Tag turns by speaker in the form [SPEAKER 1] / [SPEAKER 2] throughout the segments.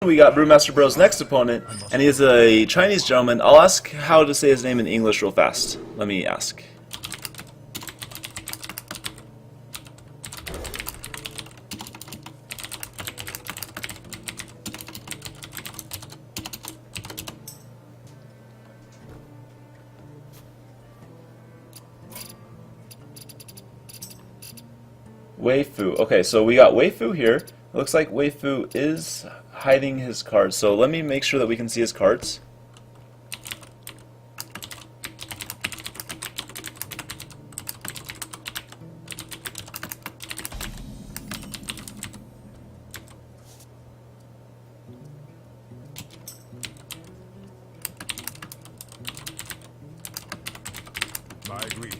[SPEAKER 1] we got Brewmaster Bro's next opponent, and he is a Chinese gentleman. I'll ask how to say his name in English real fast. Let me ask. Weifu. Okay, so we got Weifu here. It looks like Weifu is hiding his cards. So let me make sure that we can see his cards.
[SPEAKER 2] I agree.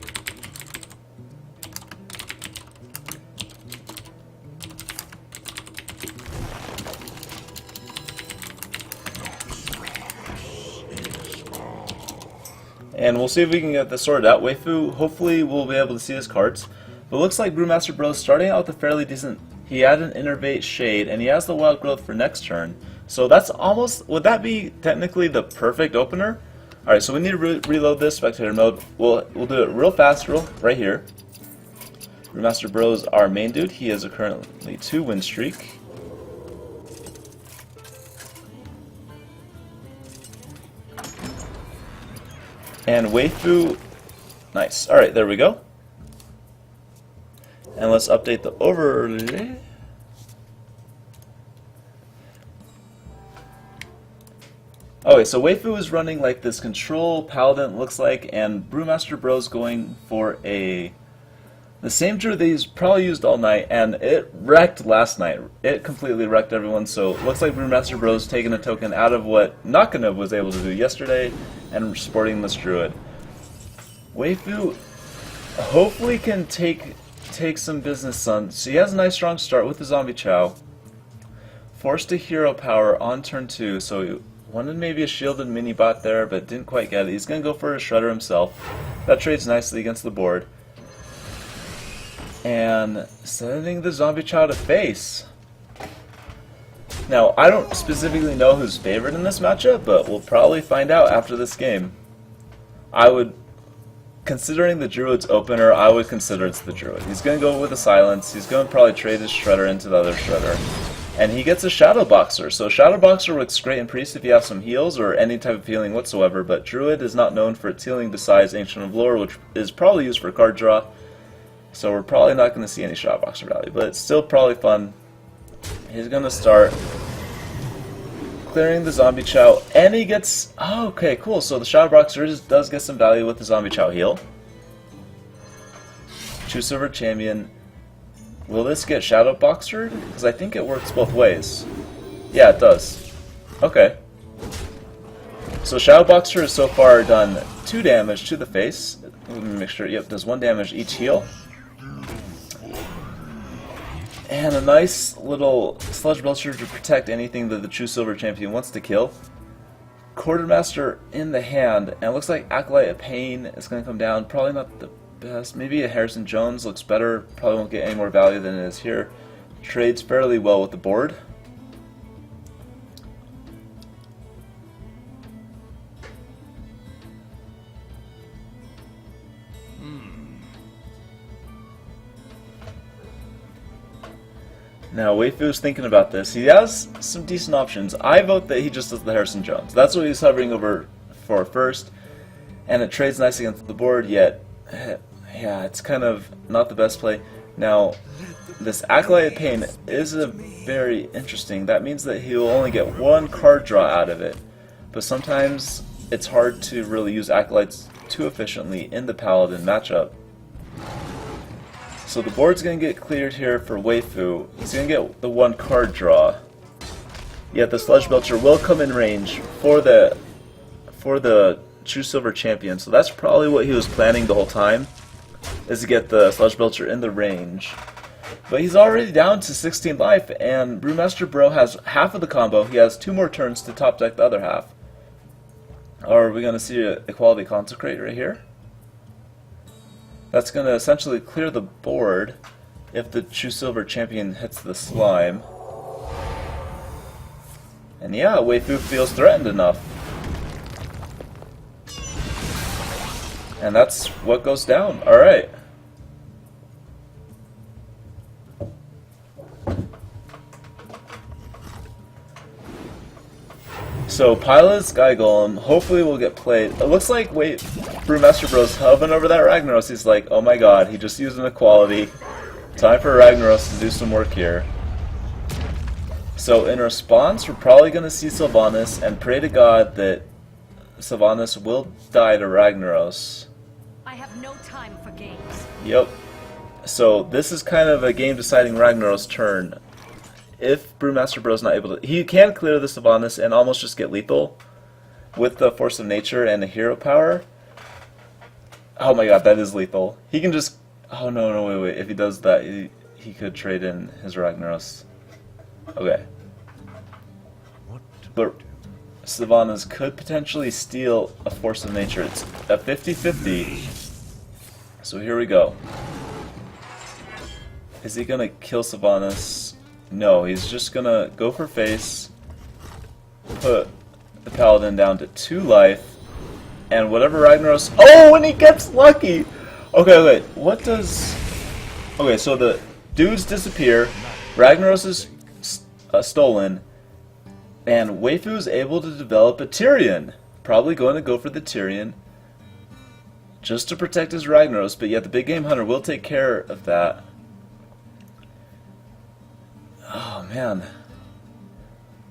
[SPEAKER 1] And we'll see if we can get this sorted out. Weifu, hopefully we'll be able to see his cards. But it looks like Brewmaster Bros starting out with a fairly decent... He had an Innervate Shade, and he has the Wild Growth for next turn. So that's almost... Would that be technically the perfect opener? Alright, so we need to reload this spectator mode. We'll do it real fast, right here. Brewmaster Bros, our main dude. He has a currently 2-win streak. And Weifu, nice. Alright, there we go. And let's update the overlay. Okay, so Weifu is running like this control paladin, looks like, and Brewmaster Bro's going for the same druid that he's probably used all night, and it wrecked last night. It completely wrecked everyone, so it looks like Brewmaster Bro's taking a token out of what Nakano was able to do yesterday and sporting this druid. Weifu hopefully can take some business on. So he has a nice strong start with the Zombie Chow. Forced a hero power on turn 2, so he wanted maybe a shielded mini bot there, but didn't quite get it. He's going to go for a Shredder himself. That trades nicely against the board. And sending the Zombie Chow to face. Now, I don't specifically know who's favored in this matchup, but we'll probably find out after this game. Considering the Druid's opener, I would consider it's the Druid. He's going to go with a Silence. He's going to probably trade his Shredder into the other Shredder. And he gets a Shadow Boxer. So Shadow Boxer works great in Priest if you have some heals or any type of healing whatsoever, but Druid is not known for its healing besides Ancient of Lore, which is probably used for card draw. So we're probably not going to see any Shadow Boxer value, but it's still probably fun. He's going to start clearing the Zombie Chow, and he gets... Oh, okay, cool. So the Shadow Boxer does get some value with the Zombie Chow heal. True Silver Champion. Will this get Shadow Boxered? Because I think it works both ways. Yeah, it does. Okay. So Shadow Boxer has so far done 2 damage to the face. Let me make sure. Yep, does 1 damage each heal. And a nice little Sludge Belcher to protect anything that the True Silver Champion wants to kill. Quartermaster in the hand, and it looks like Acolyte of Pain is going to come down. Probably not the best. Maybe a Harrison Jones looks better. Probably won't get any more value than it is here. Trades fairly well with the board. Now, Weifu's thinking about this. He has some decent options. I vote that he just does the Harrison Jones. That's what he's hovering over for first. And it trades nice against the board, yet, yeah, it's kind of not the best play. Now, this Acolyte of Pain is very interesting. That means that he'll only get 1 card draw out of it. But sometimes it's hard to really use Acolytes too efficiently in the Paladin matchup. So the board's going to get cleared here for Weifu. He's going to get the 1 card draw. Yet the Sludge Belcher will come in range for the True Silver Champion. So that's probably what he was planning the whole time, is to get the Sludge Belcher in the range. But he's already down to 16 life, and Brewmaster Bro has half of the combo. He has 2 more turns to top deck the other half. Or are we going to see an Equality Consecrate right here? That's going to essentially clear the board if the True Silver Champion hits the slime. And yeah, Weifu feels threatened enough. And that's what goes down. Alright. So Pilot Sky Golem hopefully will get played. It looks like Brewmaster Bros hovering over that Ragnaros. He's like, oh my god, he just used an equality. Time for Ragnaros to do some work here. So in response, we're probably going to see Sylvanas and pray to God that Sylvanas will die to Ragnaros.
[SPEAKER 3] I have no time for games.
[SPEAKER 1] Yep. So this is kind of a game-deciding Ragnaros turn. If Brewmaster Bros not able to... He can clear the Sylvanas and almost just get lethal with the Force of Nature and the Hero Power. Oh my god, that is lethal. He can just... Oh no, wait. If he does that, he could trade in his Ragnaros. Okay. But Sylvanas could potentially steal a Force of Nature. It's a 50-50. So here we go. Is he gonna kill Sylvanas? No, he's just gonna go for face, put the Paladin down to 2 life, and whatever Ragnaros... Oh, and he gets lucky! Okay, wait, what does... Okay, so the dudes disappear, Ragnaros is stolen, and Weifu is able to develop a Tyrion. Probably going to go for the Tyrion, just to protect his Ragnaros, but yet the big game hunter will take care of that. Oh man.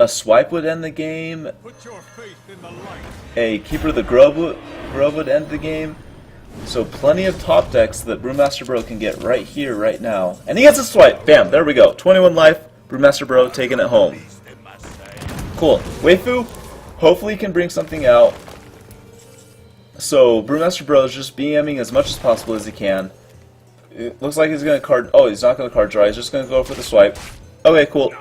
[SPEAKER 1] A swipe would end the game.
[SPEAKER 2] Put your faith in the light.
[SPEAKER 1] A Keeper of the Grove would end the game. So plenty of top decks that Brewmaster Bro can get right here, right now. And he gets a swipe! Bam! There we go. 21 life. Brewmaster Bro taking it home. Cool. Weifu hopefully can bring something out. So Brewmaster Bro is just BMing as much as possible as he can. It looks like he's going to card... Oh, he's not going to card draw. He's just going to go for the swipe. Okay, cool.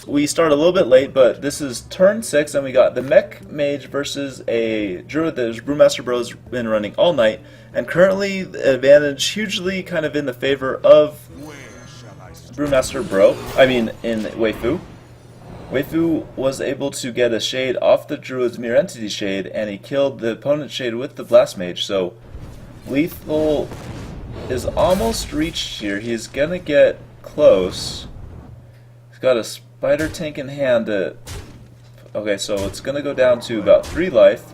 [SPEAKER 1] We start a little bit late, but this is turn 6, and we got the Mech Mage versus a Druid that Brewmaster Bro's been running all night, and currently the advantage hugely kind of in the favor of Brewmaster Bro. I mean, in Weifu. Weifu was able to get a shade off the Druid's Mirror Entity shade, and he killed the opponent's shade with the Blast Mage, so lethal is almost reached here. He's gonna get close. Got a spider tank in hand. Okay, so it's going to go down to about 3 life.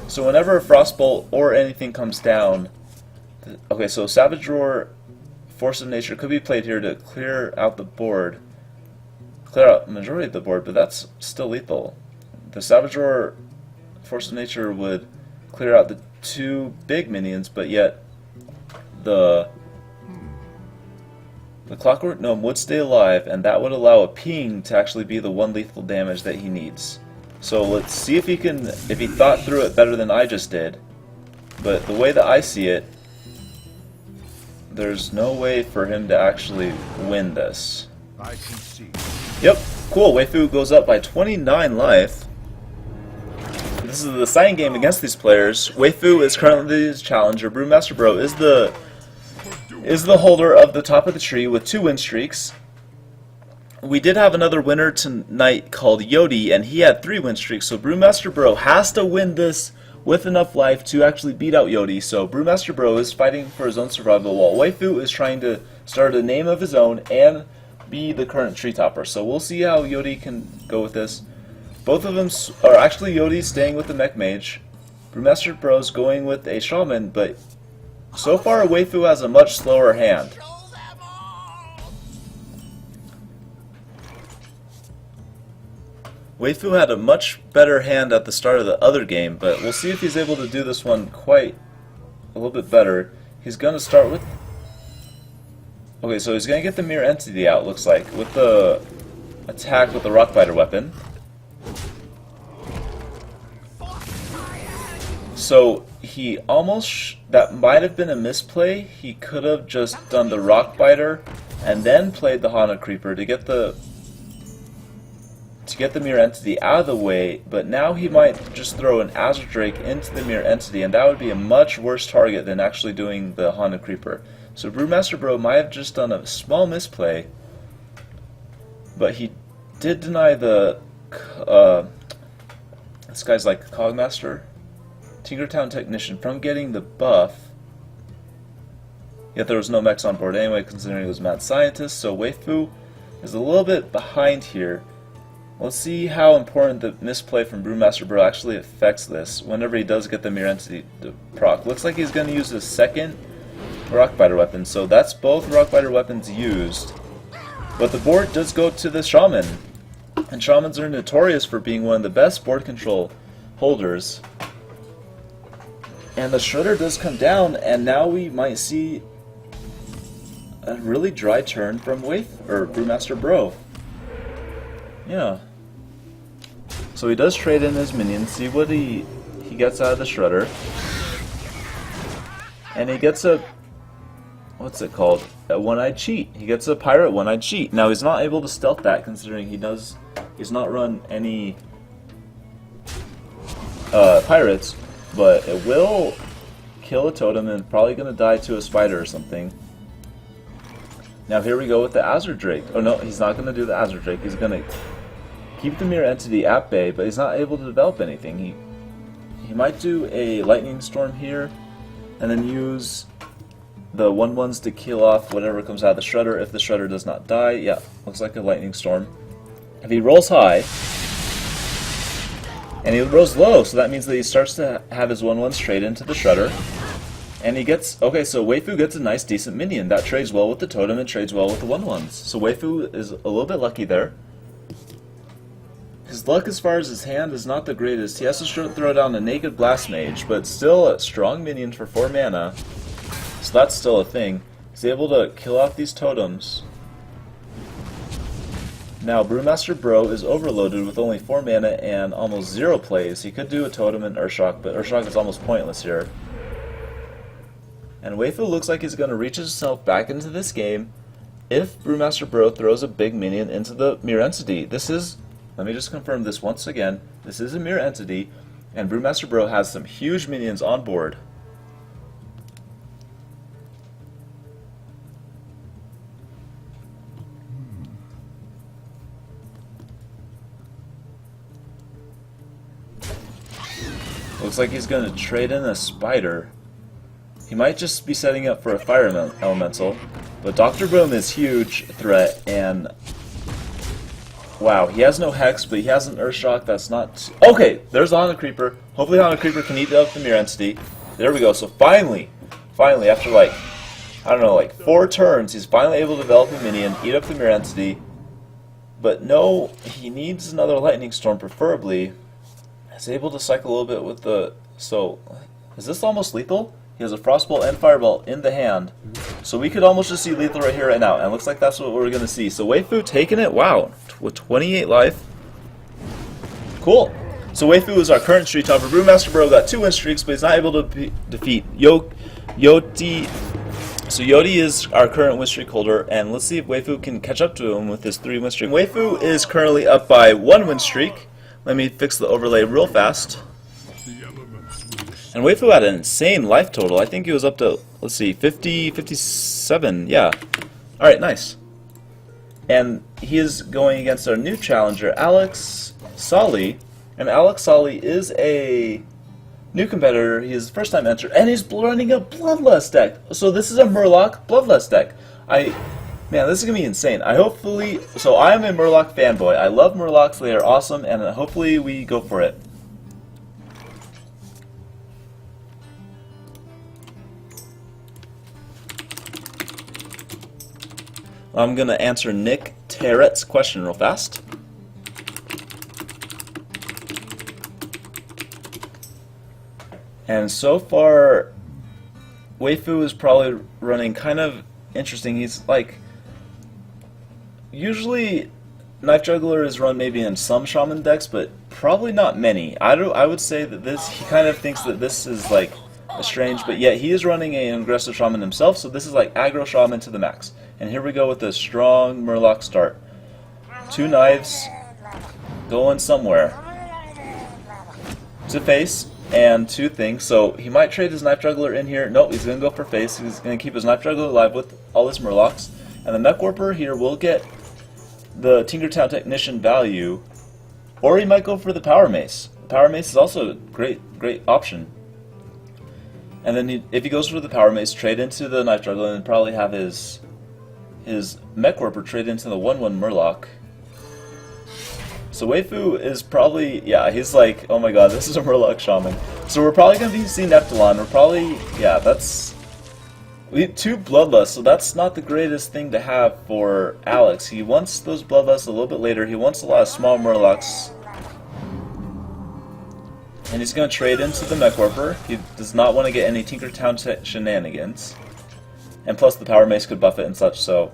[SPEAKER 1] So whenever a Frostbolt or anything comes down... Okay, so Savage Roar, Force of Nature could be played here to clear out the board. Clear out the majority of the board, but that's still lethal. The Savage Roar, Force of Nature would clear out the 2 big minions, but yet the Clockwork Gnome would stay alive, and that would allow a ping to actually be the 1 lethal damage that he needs. So let's see if he thought through it better than I just did. But the way that I see it, there's no way for him to actually win this.
[SPEAKER 2] I can see.
[SPEAKER 1] Yep, cool. Weifu goes up by 29 life. This is the deciding game against these players. Weifu is currently his challenger. Brewmaster Bro is the holder of the top of the tree with 2 win streaks. We did have another winner tonight called Yodi, and he had 3 win streaks, so Brewmaster Bro has to win this with enough life to actually beat out Yodi. So Brewmaster Bro is fighting for his own survival, while Weifu is trying to start a name of his own and be the current tree topper. So we'll see how Yodi can go with this. Both of them are actually Yodi staying with the Mech Mage. Brewmaster Bro's going with a Shaman, but so far Weifu has a much slower hand. Weifu had a much better hand at the start of the other game, but we'll see if he's able to do this one quite a little bit better. He's going to start with... Okay, so he's going to get the Mirror Entity out, looks like, with the attack with the Rockbiter weapon. So he almost... that might have been a misplay. He could have just done the Rockbiter and then played the Haunted Creeper to get the Mirror Entity out of the way, but now he might just throw an Azure Drake into the Mirror Entity, and that would be a much worse target than actually doing the Haunted Creeper. So Brewmaster Bro might have just done a small misplay, but he did deny the this guy's like Cogmaster, Tinkertown Technician, from getting the buff. Yet there was no mechs on board anyway, considering it was Mad Scientist, so Weifu is a little bit behind here. Let's see how important the misplay from Brewmaster Bro actually affects this whenever he does get the Mirror Entity to proc. Looks like he's going to use his second Rockbiter weapon, so that's both Rockbiter weapons used. But the board does go to the Shaman, and Shamans are notorious for being one of the best board control holders. And the Shredder does come down, and now we might see a really dry turn from Brewmaster Bro. Yeah. So he does trade in his minions, see what he gets out of the Shredder. And he gets a, what's it called? A one-eyed cheat. He gets a pirate one-eyed cheat. Now he's not able to stealth that, considering he's not run any pirates, but it will kill a totem and probably gonna die to a spider or something. Now here we go with the Azure Drake. Oh no, he's not gonna do the Azure Drake. He's gonna keep the Mirror Entity at bay, but he's not able to develop anything. He might do a Lightning Storm here, and then use the 1/1s to kill off whatever comes out of the Shredder if the Shredder does not die. Yeah, looks like a Lightning Storm. If he rolls high, and he rolls low, so that means that he starts to have his 1/1s trade into the Shredder. And he gets, okay, so Weifu gets a nice decent minion. That trades well with the totem and trades well with the 1/1s. So Weifu is a little bit lucky there. His luck as far as his hand is not the greatest. He has to throw down a Naked Blast Mage, but still a strong minion for 4 mana. So that's still a thing. He's able to kill off these totems. Now Brewmaster Bro is overloaded with only 4 mana and almost 0 plays. He could do a totem and Urshock, but Urshock is almost pointless here. And Weifu looks like he's going to reach himself back into this game if Brewmaster Bro throws a big minion into the Mirror Entity. This is, let me just confirm this once again, this is a Mirror Entity, and Brewmaster Bro has some huge minions on board. Looks like he's going to trade in a spider. He might just be setting up for a fire elemental, but Dr. Boom is huge threat, and wow, he has no Hex, but he has an Earthshock that's not... Okay, there's the Haunted Creeper. Hopefully Haunted Creeper can eat up the Mirror Entity. There we go, so finally, after like, I don't know, like 4 turns, he's finally able to develop a minion, eat up the Mirror Entity, but no, he needs another Lightning Storm preferably. He's able to cycle a little bit with the... So, is this almost lethal? He has a Frostbolt and Fireball in the hand. So we could almost just see lethal right here right now. And it looks like that's what we're going to see. So Weifu taking it. Wow. With 28 life. Cool. So Weifu is our current streak topper. Brewmaster Bro got 2 win streaks, but he's not able to defeat Yoti. So Yoti is our current win streak holder. And let's see if Weifu can catch up to him with his 3 win streak. Weifu is currently up by 1 win streak. Let me fix the overlay real fast. And Weifu had an insane life total. I think he was up to, let's see, 50, 57, yeah. Alright, nice. And he is going against our new challenger, Alex Solly. And Alex Solly is a new competitor. He is the first time enter, and he's running a Bloodlust deck. So this is a Murloc Bloodlust deck. Man, this is going to be insane. So I am a Murloc fanboy. I love Murlocs, they are awesome, and hopefully we go for it. I'm going to answer Nick Terrett's question real fast. And so far, Weifu is probably running kind of interesting. He's like, usually Knife Juggler is run maybe in some Shaman decks, but probably not many. I would say that he kind of thinks that this is like a strange, but yet he is running an aggressive Shaman himself, so this is like aggro Shaman to the max. And here we go with a strong Murloc start. 2 knives going somewhere. To face, and 2 things. So he might trade his Knife Juggler in here. Nope, he's going to go for face. He's going to keep his Knife Juggler alive with all his Murlocs. And the Mech Warper here will get the Tinkertown Technician value Or he might go for the Power Mace. The Power Mace is also a great option. And then if he goes for the Power Mace, trade into the Knife Juggler, and probably have his Mech Warper trade into the 1/1 Murloc. So Weifu is probably, yeah, he's like, oh my god, this is a Murloc Shaman. So we're probably going to be seeing Neptulon. We're probably, yeah, that's... We have 2 Bloodlust, so that's not the greatest thing to have for Alex. He wants those Bloodlusts a little bit later. He wants a lot of small Murlocs. And he's going to trade into the Mech Warper. He does not want to get any Tinkertown shenanigans. And plus the Power Mace could buff it and such, so...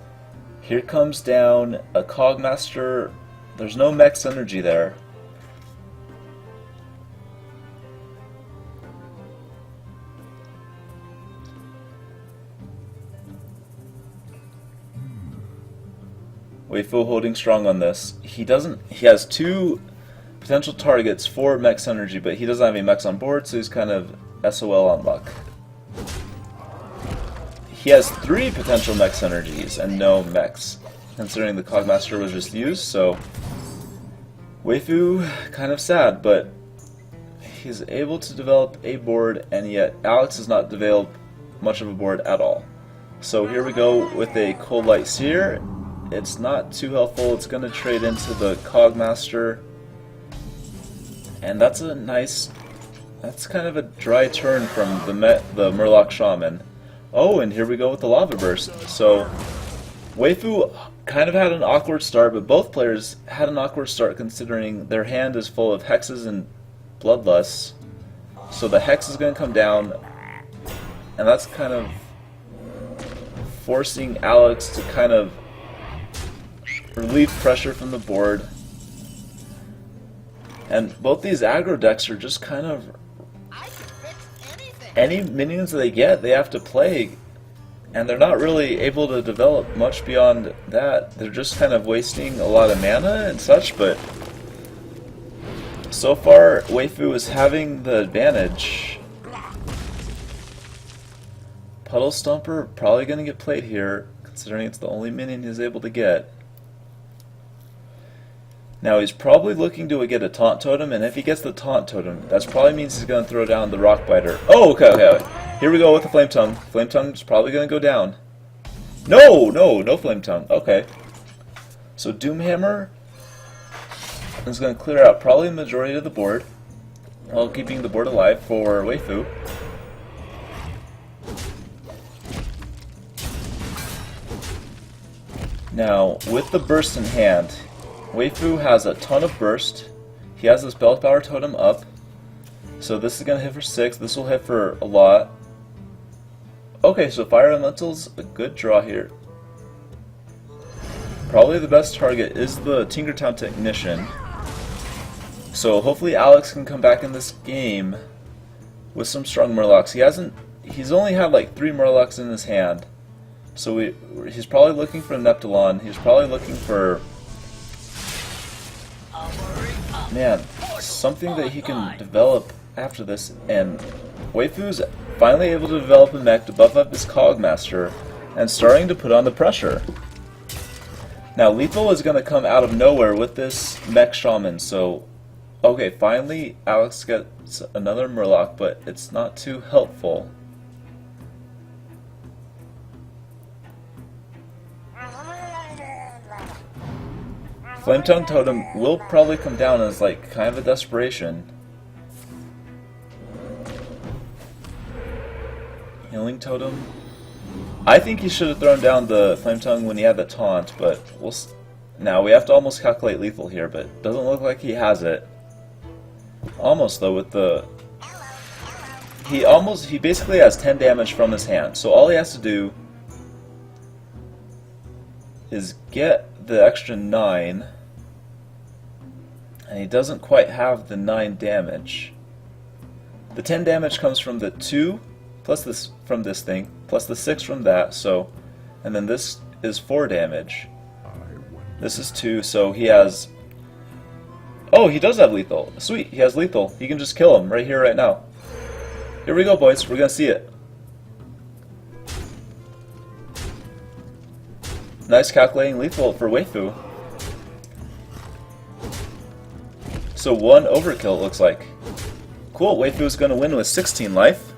[SPEAKER 1] Here comes down a Cogmaster. There's no Mech Synergy there. Weifu holding strong on this. He has 2 potential targets for Mech Synergy, but he doesn't have any mechs on board, so he's kind of SOL on luck. He has 3 potential mech synergies and no mechs, considering the Cogmaster was just used, so Weifu kind of sad, but he's able to develop a board, and yet Alex does not develop much of a board at all. So here we go with a Cold Light Seer. It's not too helpful. It's going to trade into the Cogmaster, and that's a nice... That's kind of a dry turn from the Murloc Shaman. Oh, and here we go with the Lava Burst. So, Weifu kind of had an awkward start, but both players had an awkward start considering their hand is full of Hexes and Bloodlusts. So the Hex is going to come down, and that's kind of forcing Alex to kind of relieve pressure from the board. And both these aggro decks are just kind of... Any minions that they get, they have to play, and they're not really able to develop much beyond that. They're just kind of wasting a lot of mana and such, but so far Weifu is having the advantage. Puddle Stomper probably going to get played here, considering it's the only minion he's able to get. Now he's probably looking to get a Taunt Totem, and if he gets the Taunt Totem, that probably means he's going to throw down the Rock Biter. Oh, okay. Here we go with the Flame Tongue. Flame Tongue is probably going to go down. No Flame Tongue. Okay. So Doomhammer is going to clear out probably the majority of the board, while keeping the board alive for Weifu. Now, with the Burst in hand, Weifu has a ton of burst. He has this Bell Power Totem up. So this is going to hit for 6. This will hit for a lot. Okay, so Fire Elemental's a good draw here. Probably the best target is the Tinkertown Technician. So hopefully Alex can come back in this game with some strong Murlocs. He's only had like 3 Murlocs in his hand. So he's probably looking for Neptulon. He's probably looking for... Man, something that he can develop after this, and Weifu's finally able to develop a mech to buff up his Cogmaster, and starting to put on the pressure. Now Lethal is going to come out of nowhere with this Mech Shaman, so okay, finally Alex gets another Murloc, but it's not too helpful. Flame Tongue Totem will probably come down as like kind of a desperation. Healing Totem. I think he should have thrown down the Flame Tongue when he had the taunt, but now we have to almost calculate lethal here, but doesn't look like he has it. Almost though with the... He basically has 10 damage from his hand, so all he has to do is get the extra 9, and he doesn't quite have the 9 damage. The 10 damage comes from the 2 plus this from this thing, plus the 6 from that, so, and then this is 4 damage. This is 2, so he has... Oh, he does have lethal. Sweet, he has lethal. He can just kill him right here, right now. Here we go, boys. We're gonna see it. Nice calculating lethal for Weifu. So 1 overkill, it looks like. Cool, Weifu's gonna win with 16 life.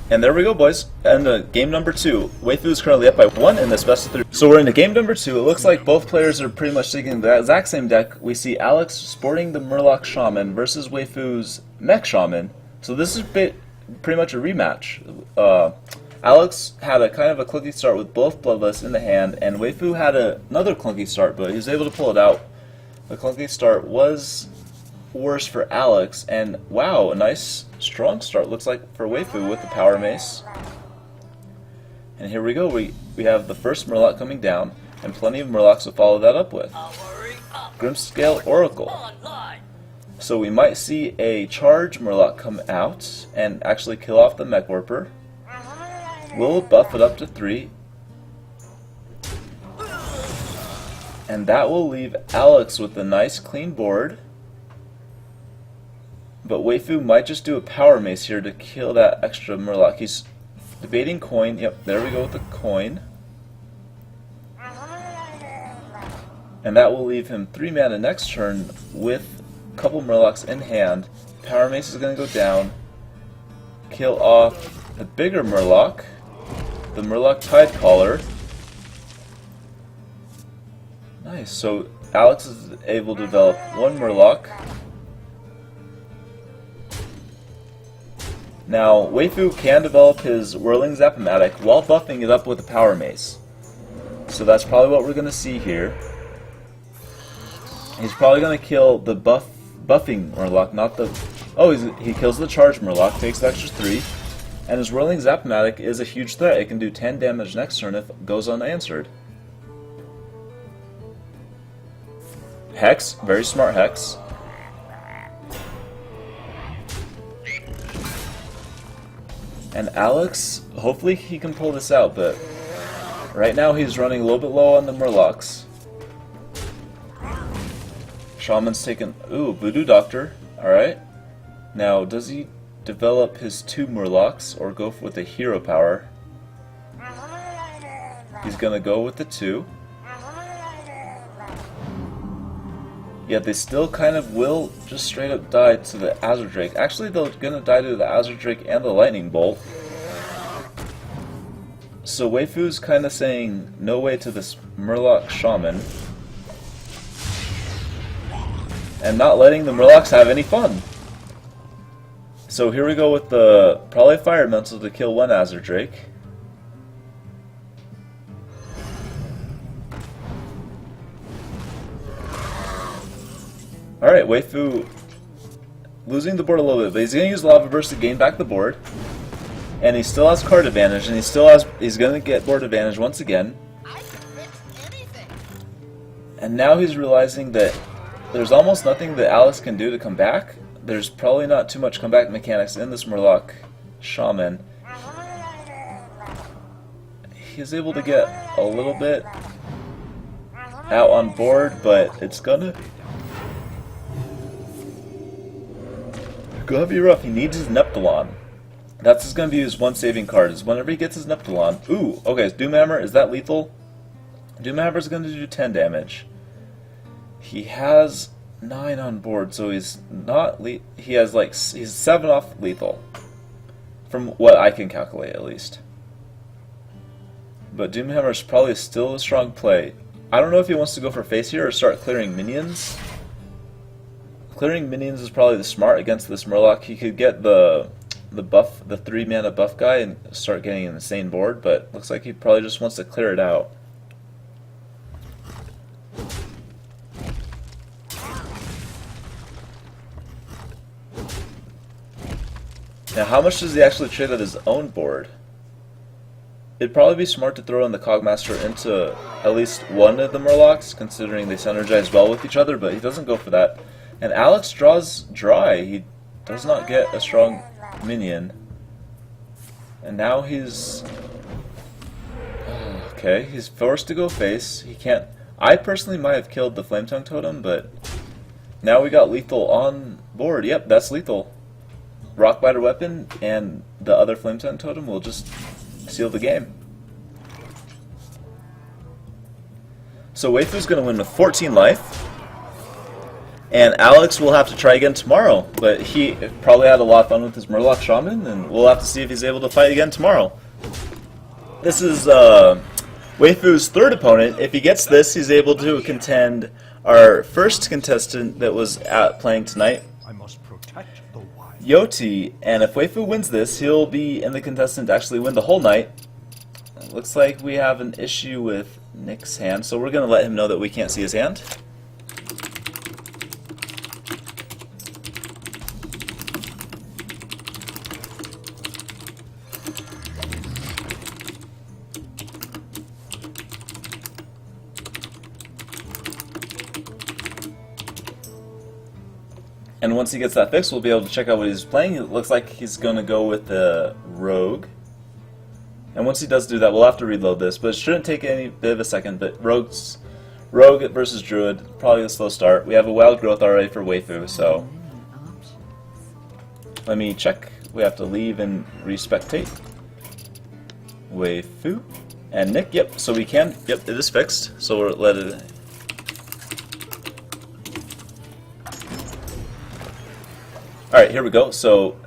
[SPEAKER 1] And there we go, boys. And game number 2. Weifu is currently up by 1 in this best of 3. So we're into game number 2. It looks like both players are pretty much taking the exact same deck. We see Alex sporting the Murloc Shaman versus Weifu's Mech Shaman. So this is pretty much a rematch. Alex had a kind of a clunky start with both Bloodless in the hand, and Weifu had another clunky start, but he was able to pull it out. The clunky start was worse for Alex, and wow, a nice strong start looks like for Weifu with the Power Mace. And here we go, we have the first Murloc coming down, and plenty of Murlocs to follow that up with. Grimscale Oracle. So we might see a charge Murloc come out and actually kill off the Mech Warper. We'll buff it up to 3. And that will leave Alex with a nice clean board. But Weifu might just do a Power Mace here to kill that extra Murloc. He's debating coin. Yep, there we go with the coin. And that will leave him 3 mana next turn with a couple Murlocs in hand. Power Mace is going to go down. Kill off the bigger Murloc. The Murloc Tidecaller. Nice, so Alex is able to develop 1 Murloc. Now, Weifu can develop his Whirling Zap-O-Matic while buffing it up with a Power Mace. So that's probably what we're going to see here. He's probably going to kill the buffing Murloc, not the... Oh, he kills the charge Murloc, takes the extra 3. And his Whirling Zap-O-Matic is a huge threat. It can do 10 damage next turn if it goes unanswered. Hex, very smart Hex. And Alex, hopefully he can pull this out, but right now he's running a little bit low on the Murlocs. Shaman's taken... Ooh, Voodoo Doctor. Alright. Now, does he develop his 2 Murlocs or go with the hero power? He's gonna go with the 2. Yet they still kind of will just straight up die to the Azure Drake. Actually, they're gonna die to the Azure Drake and the Lightning Bolt. So Weifu's kind of saying no way to this Murloc Shaman. And not letting the Murlocs have any fun. So here we go with the probably Fire Elemental to kill 1 Azure Drake. Alright, Weifu losing the board a little bit, but he's going to use Lava Burst to gain back the board. And he still has card advantage, and he's going to get board advantage once again. And now he's realizing that there's almost nothing that Alex can do to come back. There's probably not too much comeback mechanics in this Murloc Shaman. He's able to get a little bit out on board, but it's gonna be rough. He needs his Neptulon. That's gonna be his 1 saving card, is whenever he gets his Neptulon. Ooh, okay, Doomhammer, is that lethal? Doomhammer's gonna do 10 damage. He has 9 on board, so he's not he has like he's 7 off lethal, from what I can calculate at least. But Doomhammer is probably still a strong play. I don't know if he wants to go for face here or start clearing minions. Clearing minions is probably the smart against this Murloc. He could get the buff, the 3 mana buff guy, and start getting an insane board. But looks like he probably just wants to clear it out. Now, how much does he actually trade at his own board? It'd probably be smart to throw in the Cogmaster into at least 1 of the Murlocs, considering they synergize well with each other, but he doesn't go for that. And Alex draws dry. He does not get a strong minion. And now he's... Okay, he's forced to go face. He can't... I personally might have killed the Flametongue Totem, but now we got lethal on board. Yep, that's lethal. Rockbiter Weapon and the other Flametongue Totem will just seal the game. So Weifu's going to win with 14 life. And Alex will have to try again tomorrow. But he probably had a lot of fun with his Murloc Shaman, and we'll have to see if he's able to fight again tomorrow. This is Weifu's third opponent. If he gets this, he's able to contend our first contestant that was playing tonight,
[SPEAKER 2] I must protect the wild.
[SPEAKER 1] Yoti. And if Weifu wins this, he'll be in the contestant to actually win the whole night. It looks like we have an issue with Nick's hand, so we're going to let him know that we can't see his hand. And once he gets that fixed, we'll be able to check out what he's playing. It looks like he's going to go with the Rogue. And once he does do that, we'll have to reload this, but it shouldn't take any bit of a second. But Rogue versus Druid, probably a slow start. We have a Wild Growth already for Weifu, so let me check. We have to leave and respectate. Weifu. And Nick, yep, so we can, yep, it is fixed. So we'll let it... Alright, here we go. So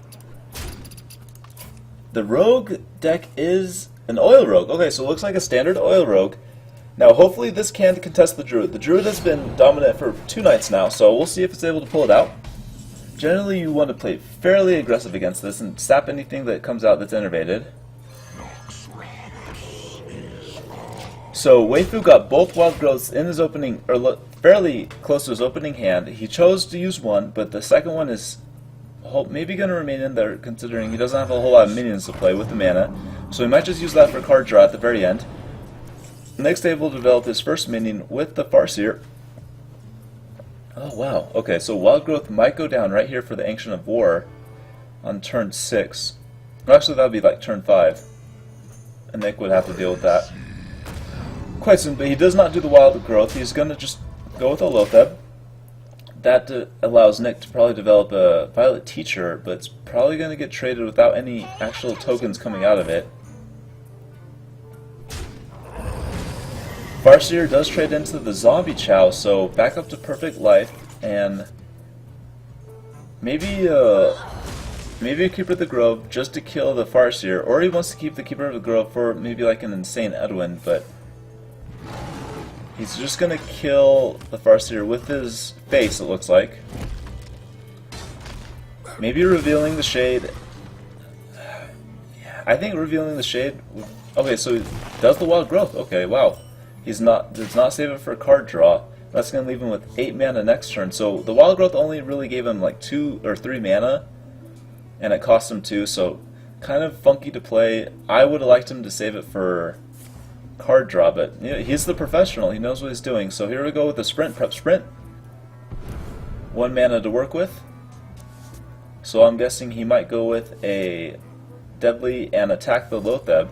[SPEAKER 1] the Rogue deck is an Oil Rogue. Okay, so it looks like a standard Oil Rogue. Now, hopefully this can contest the Druid. The Druid has been dominant for 2 nights now, so we'll see if it's able to pull it out. Generally, you want to play fairly aggressive against this and sap anything that comes out that's innervated. So Weifu got both Wild Growths in his opening, or fairly close to his opening hand. He chose to use one, but the second one is maybe going to remain in there, considering he doesn't have a whole lot of minions to play with the mana. So he might just use that for card draw at the very end. Next, able to develop his first minion with the Farseer. Oh wow, okay, so Wild Growth might go down right here for the Ancient of War on turn 6. Actually, that would be like turn 5. And Nick would have to deal with that. Quite soon, but he does not do the Wild Growth. He's going to just go with a Lotheb. That allows Nick to probably develop a Violet Teacher, but it's probably going to get traded without any actual tokens coming out of it. Farseer does trade into the Zombie Chow, so back up to perfect life, and maybe maybe a Keeper of the Grove just to kill the Farseer, or he wants to keep the Keeper of the Grove for maybe like an insane Edwin, but he's just gonna kill the Farseer with his face, it looks like. Maybe revealing the Shade. Yeah, I think revealing the Shade. Okay, so he does the Wild Growth. Okay, wow. Does not save it for a card draw. That's gonna leave him with 8 mana next turn. So the Wild Growth only really gave him like 2 or 3 mana, and it cost him 2. So kind of funky to play. I would have liked him to save it for card draw, but you know, he's the professional. He knows what he's doing. So here we go with the sprint, prep sprint. 1 mana to work with. So I'm guessing he might go with a Deadly and attack the Lotheb.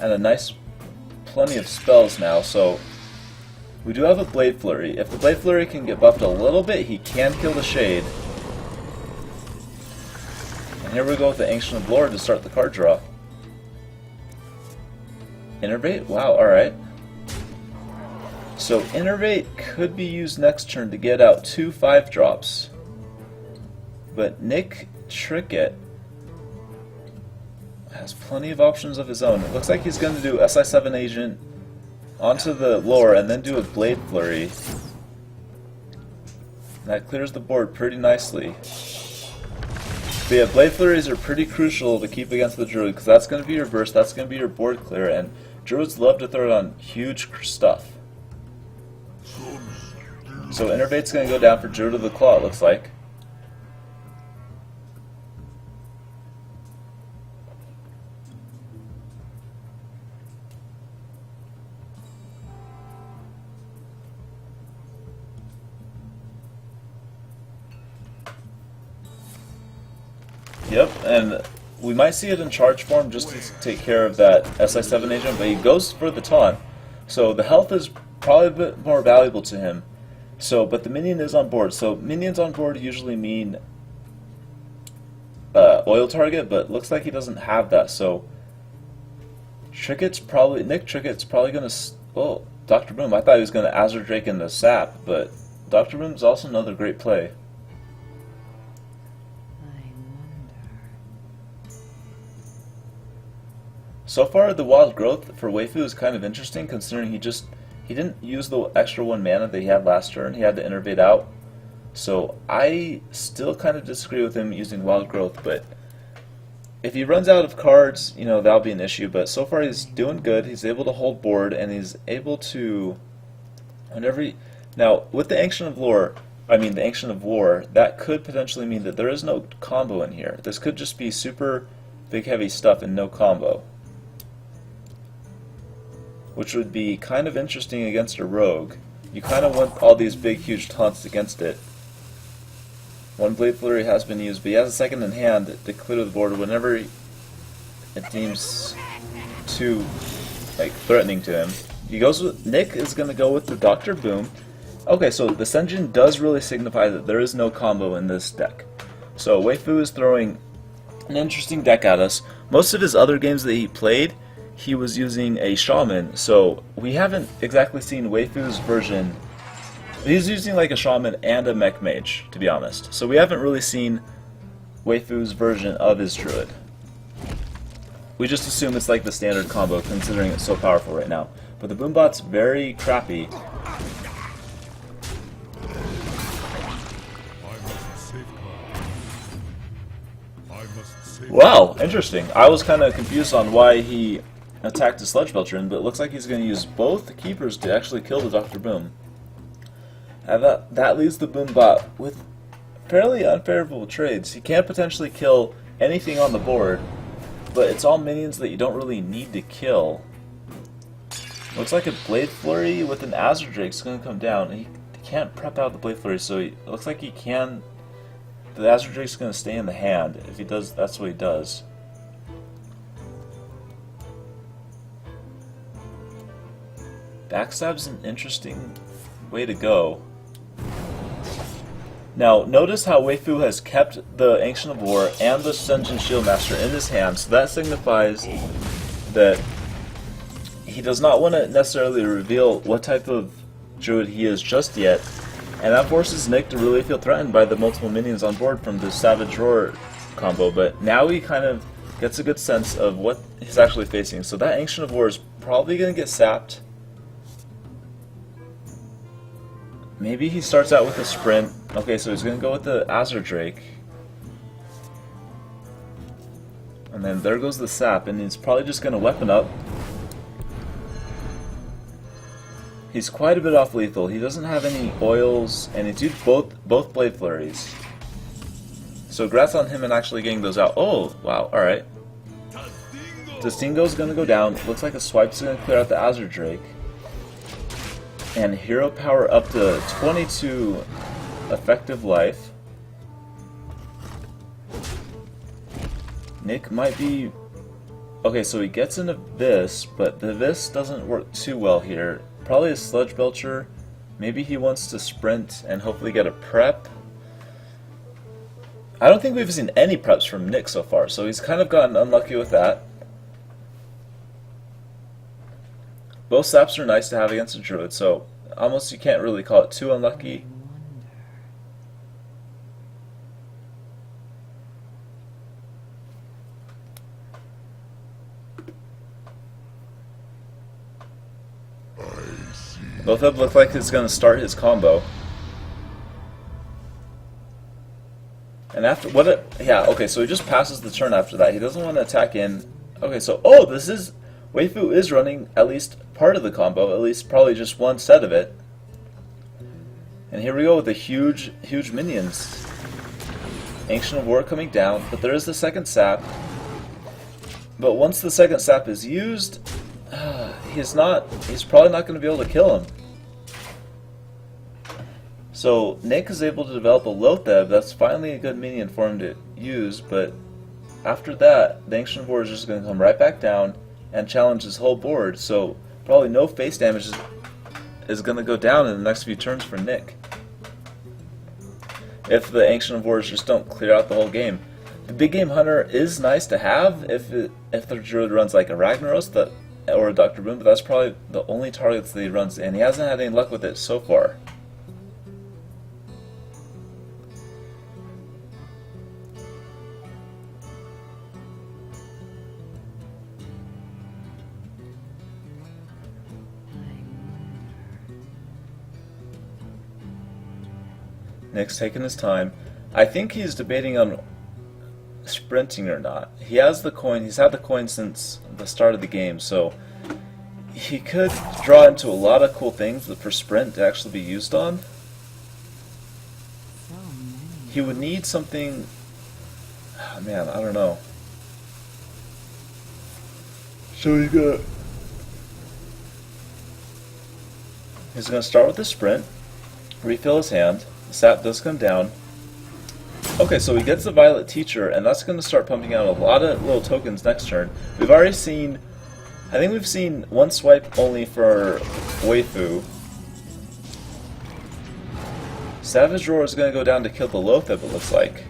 [SPEAKER 1] And a nice, plenty of spells now. So we do have a Blade Flurry. If the Blade Flurry can get buffed a little bit, he can kill the Shade. And here we go with the Ancient of Lore to start the card draw. Innervate? Wow, alright. So Innervate could be used next turn to get out 2 5-drops. But Nick Trickett has plenty of options of his own. It looks like he's going to do SI7 Agent onto the Lore and then do a Blade Flurry. That clears the board pretty nicely. But yeah, Blade Flurries are pretty crucial to keep against the Druid, because that's going to be your burst, that's going to be your board clear, and Druids love to throw it on huge stuff. So Innervate's going to go down for Druid of the Claw, it looks like. Yep, and we might see it in charge form just to take care of that SI7 agent, but he goes for the taunt. So the health is probably a bit more valuable to him. So, but the minion is on board. So minions on board usually mean oil target, but looks like he doesn't have that. So Nick Trickett's probably gonna. Well, Dr. Boom. I thought he was gonna Azure Drake into Sap, but Dr. Boom's also another great play. So far, the wild growth for Weifu is kind of interesting, considering he didn't use the extra 1 mana that he had last turn. He had to innervate out. So I still kind of disagree with him using wild growth, but if he runs out of cards, you know, that'll be an issue. But so far he's doing good. He's able to hold board, and he's able to now with the Ancient of War, that could potentially mean that there is no combo in here. This could just be super big heavy stuff and no combo, which would be kind of interesting against a rogue. You kind of want all these big huge taunts against it. 1 Blade Flurry has been used, but he has a second in hand to clear the board whenever it deems too threatening to him. Nick is going to go with the Dr. Boom. Okay, so the Senjin does really signify that there is no combo in this deck. So Weifu is throwing an interesting deck at us. Most of his other games that he played, he was using a Shaman, so we haven't exactly seen Weifu's version. He's using like a Shaman and a Mech Mage, to be honest. So we haven't really seen Weifu's version of his Druid. We just assume it's like the standard combo, considering it's so powerful right now. But the Boombot's very crappy. Wow, interesting. I was kind of confused on why he attacked the Sludge Belcher, but it looks like he's going to use both Keepers to actually kill the Dr. Boom. And that leaves the Boombot with fairly unfavorable trades. He can potentially kill anything on the board, but it's all minions that you don't really need to kill. Looks like a Blade Flurry with an Azure Drake is going to come down. He can't prep out the Blade Flurry, so it looks like he can. The Azure Drake's going to stay in the hand. If he does, that's what he does. Backstab's an interesting way to go. Now, notice how Weifu has kept the Ancient of War and the Senjin Shieldmaster in his hand, so that signifies that he does not want to necessarily reveal what type of Druid he is just yet, and that forces Nick to really feel threatened by the multiple minions on board from the Savage Roar combo, but now he kind of gets a good sense of what he's actually facing. So that Ancient of War is probably going to get sapped. Maybe he starts out with a Sprint. Okay, so he's going to go with the Azure Drake. And then there goes the sap, and he's probably just going to weapon up. He's quite a bit off lethal. He doesn't have any oils, and he's used both Blade Flurries. So congrats on him and actually getting those out. Oh, wow, alright. Distingo's going to go down. Looks like a swipe's going to clear out the Azure Drake. And hero power up to 22 effective life. Nick might be... Okay, so he gets into this, but the this doesn't work too well here. Probably a Sludge Belcher. Maybe he wants to sprint and hopefully get a prep. I don't think we've seen any preps from Nick so far, so he's kind of gotten unlucky with that. Both saps are nice to have against a Druid, so almost you can't really call it too unlucky. Both of them look like it's going to start his combo. And after yeah, okay, so he just passes the turn after that. He doesn't want to attack in. Okay, so Weifu is running at least part of the combo, at least probably just one set of it. And here we go with the huge minions. Ancient of War coming down, but there is the second sap. But once the second sap is used, he's probably not going to be able to kill him. So Nick is able to develop a Lotheb. That's finally a good minion for him to use, but after that, the Ancient of War is just going to come right back down and challenge his whole board, so probably no face damage is going to go down in the next few turns for Nick. If the Ancient of Wars just don't clear out the whole game. The Big Game Hunter is nice to have if the Druid runs like a Ragnaros, or a Dr. Boom, but that's probably the only targets that he runs, and he hasn't had any luck with it so far. Nick's taking his time. I think he's debating on sprinting or not. He has the coin. He's had the coin since the start of the game, so he could draw into a lot of cool things for sprint to actually be used on. He would need something. Oh, man, I don't know. So he's gonna start with the sprint, refill his hand. The sap does come down. Okay, so he gets the Violet Teacher, and that's going to start pumping out a lot of little tokens next turn. We've already seen, I think we've seen one swipe only for Weifu. Savage Roar is going to go down to kill the Loatheb, it looks like.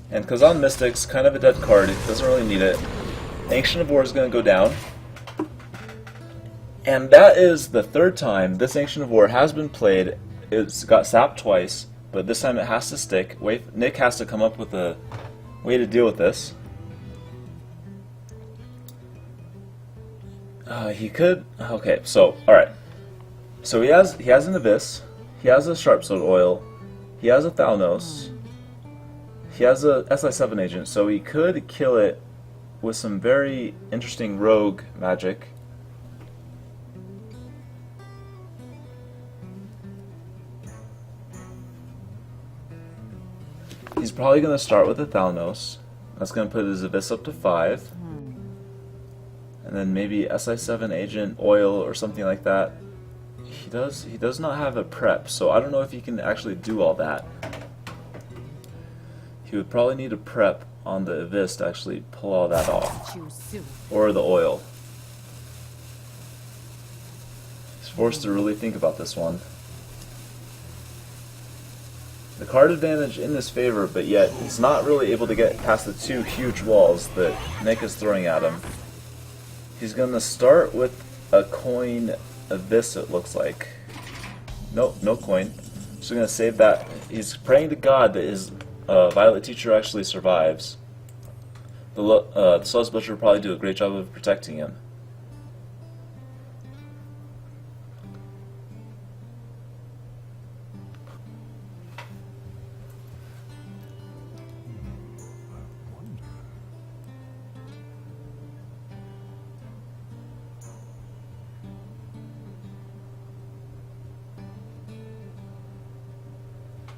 [SPEAKER 1] And Kazan Mystic's kind of a dead card, it doesn't really need it. Ancient of War is going to go down. And that is the third time this Ancient of War has been played. It's got sapped twice, but this time it has to stick. Nick has to come up with a way to deal with this. He could. Okay, so alright. So he has an Abyss. He has a Sharp Sword Oil. He has a Thalnos. He has a SI7 agent, so he could kill it with some very interesting rogue magic. He's probably going to start with a Thalnos. That's going to put his Abyss up to 5. And then maybe SI7 agent, oil, or something like that. He does not have a prep, so I don't know if he can actually do all that. He would probably need a prep on the Abyss to actually pull all that off. Or the oil. He's forced to really think about this one. The card advantage in his favor, but yet he's not really able to get past the two huge walls that Nick is throwing at him. He's going to start with a coin Abyss, it looks like. Nope, no coin. So I'm going to save that. He's praying to God that his Violet Teacher actually survives. The Soulless Butcher will probably do a great job of protecting him.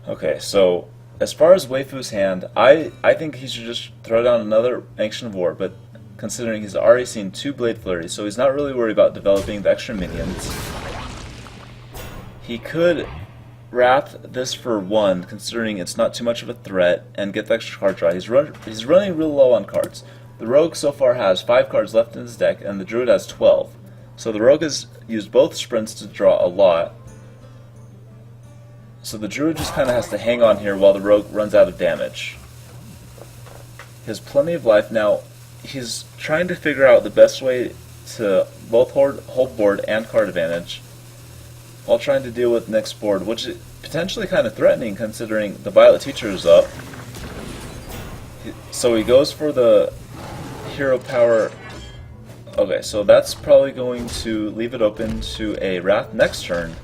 [SPEAKER 1] Okay, so as far as Weifu's hand, I think he should just throw down another Ancient of War, but considering he's already seen 2 Blade Flurries, so he's not really worried about developing the extra minions. He could Wrath this for 1, considering it's not too much of a threat, and get the extra card draw. He's running real low on cards. The Rogue so far has 5 cards left in his deck, and the Druid has 12. So the Rogue has used both sprints to draw a lot. So the Druid just kind of has to hang on here while the Rogue runs out of damage. He has plenty of life. Now, he's trying to figure out the best way to both hold board and card advantage, while trying to deal with Nick's board, which is potentially kind of threatening considering the Violet Teacher is up. So he goes for the Hero Power. Okay, so that's probably going to leave it open to a Wrath next turn.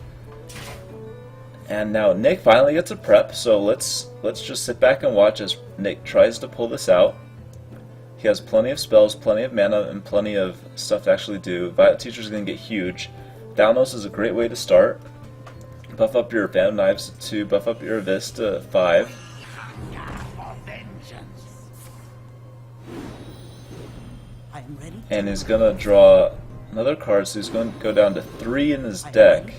[SPEAKER 1] And now Nick finally gets a prep, so let's just sit back and watch as Nick tries to pull this out. He has plenty of spells, plenty of mana, and plenty of stuff to actually do. Violet Teacher is going to get huge. Thalnos is a great way to start. Buff up your Phantom Knives to buff up your Abyss to 5. And he's going to draw another card, so he's going to go down to 3 in his deck.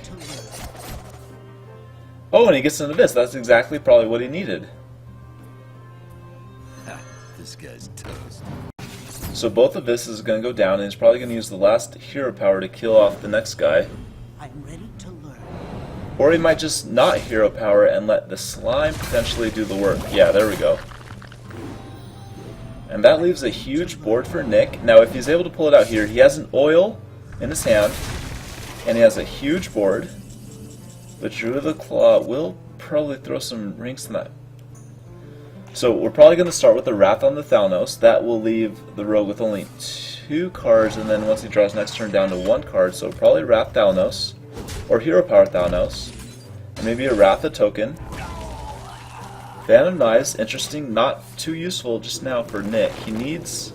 [SPEAKER 1] Oh, and he gets an Abyss. That's exactly probably what he needed.
[SPEAKER 2] This guy's toast.
[SPEAKER 1] So both Abysses are going to go down, and he's probably going to use the last Hero Power to kill off the next guy.
[SPEAKER 4] I'm ready to learn.
[SPEAKER 1] Or he might just not Hero Power and let the slime potentially do the work. Yeah, there we go. And that leaves a huge board for Nick. Now if he's able to pull it out here, he has an oil in his hand, and he has a huge board. But Druid of the Claw will probably throw some rings to that. So we're probably going to start with the Wrath on the Thalnos. That will leave the Rogue with only 2 cards, and then once he draws next turn down to 1 card. So probably Wrath Thalnos, or Hero Power Thalnos, and maybe a Wrath a token. Phantom Knives, interesting, not too useful just now for Nick. He needs...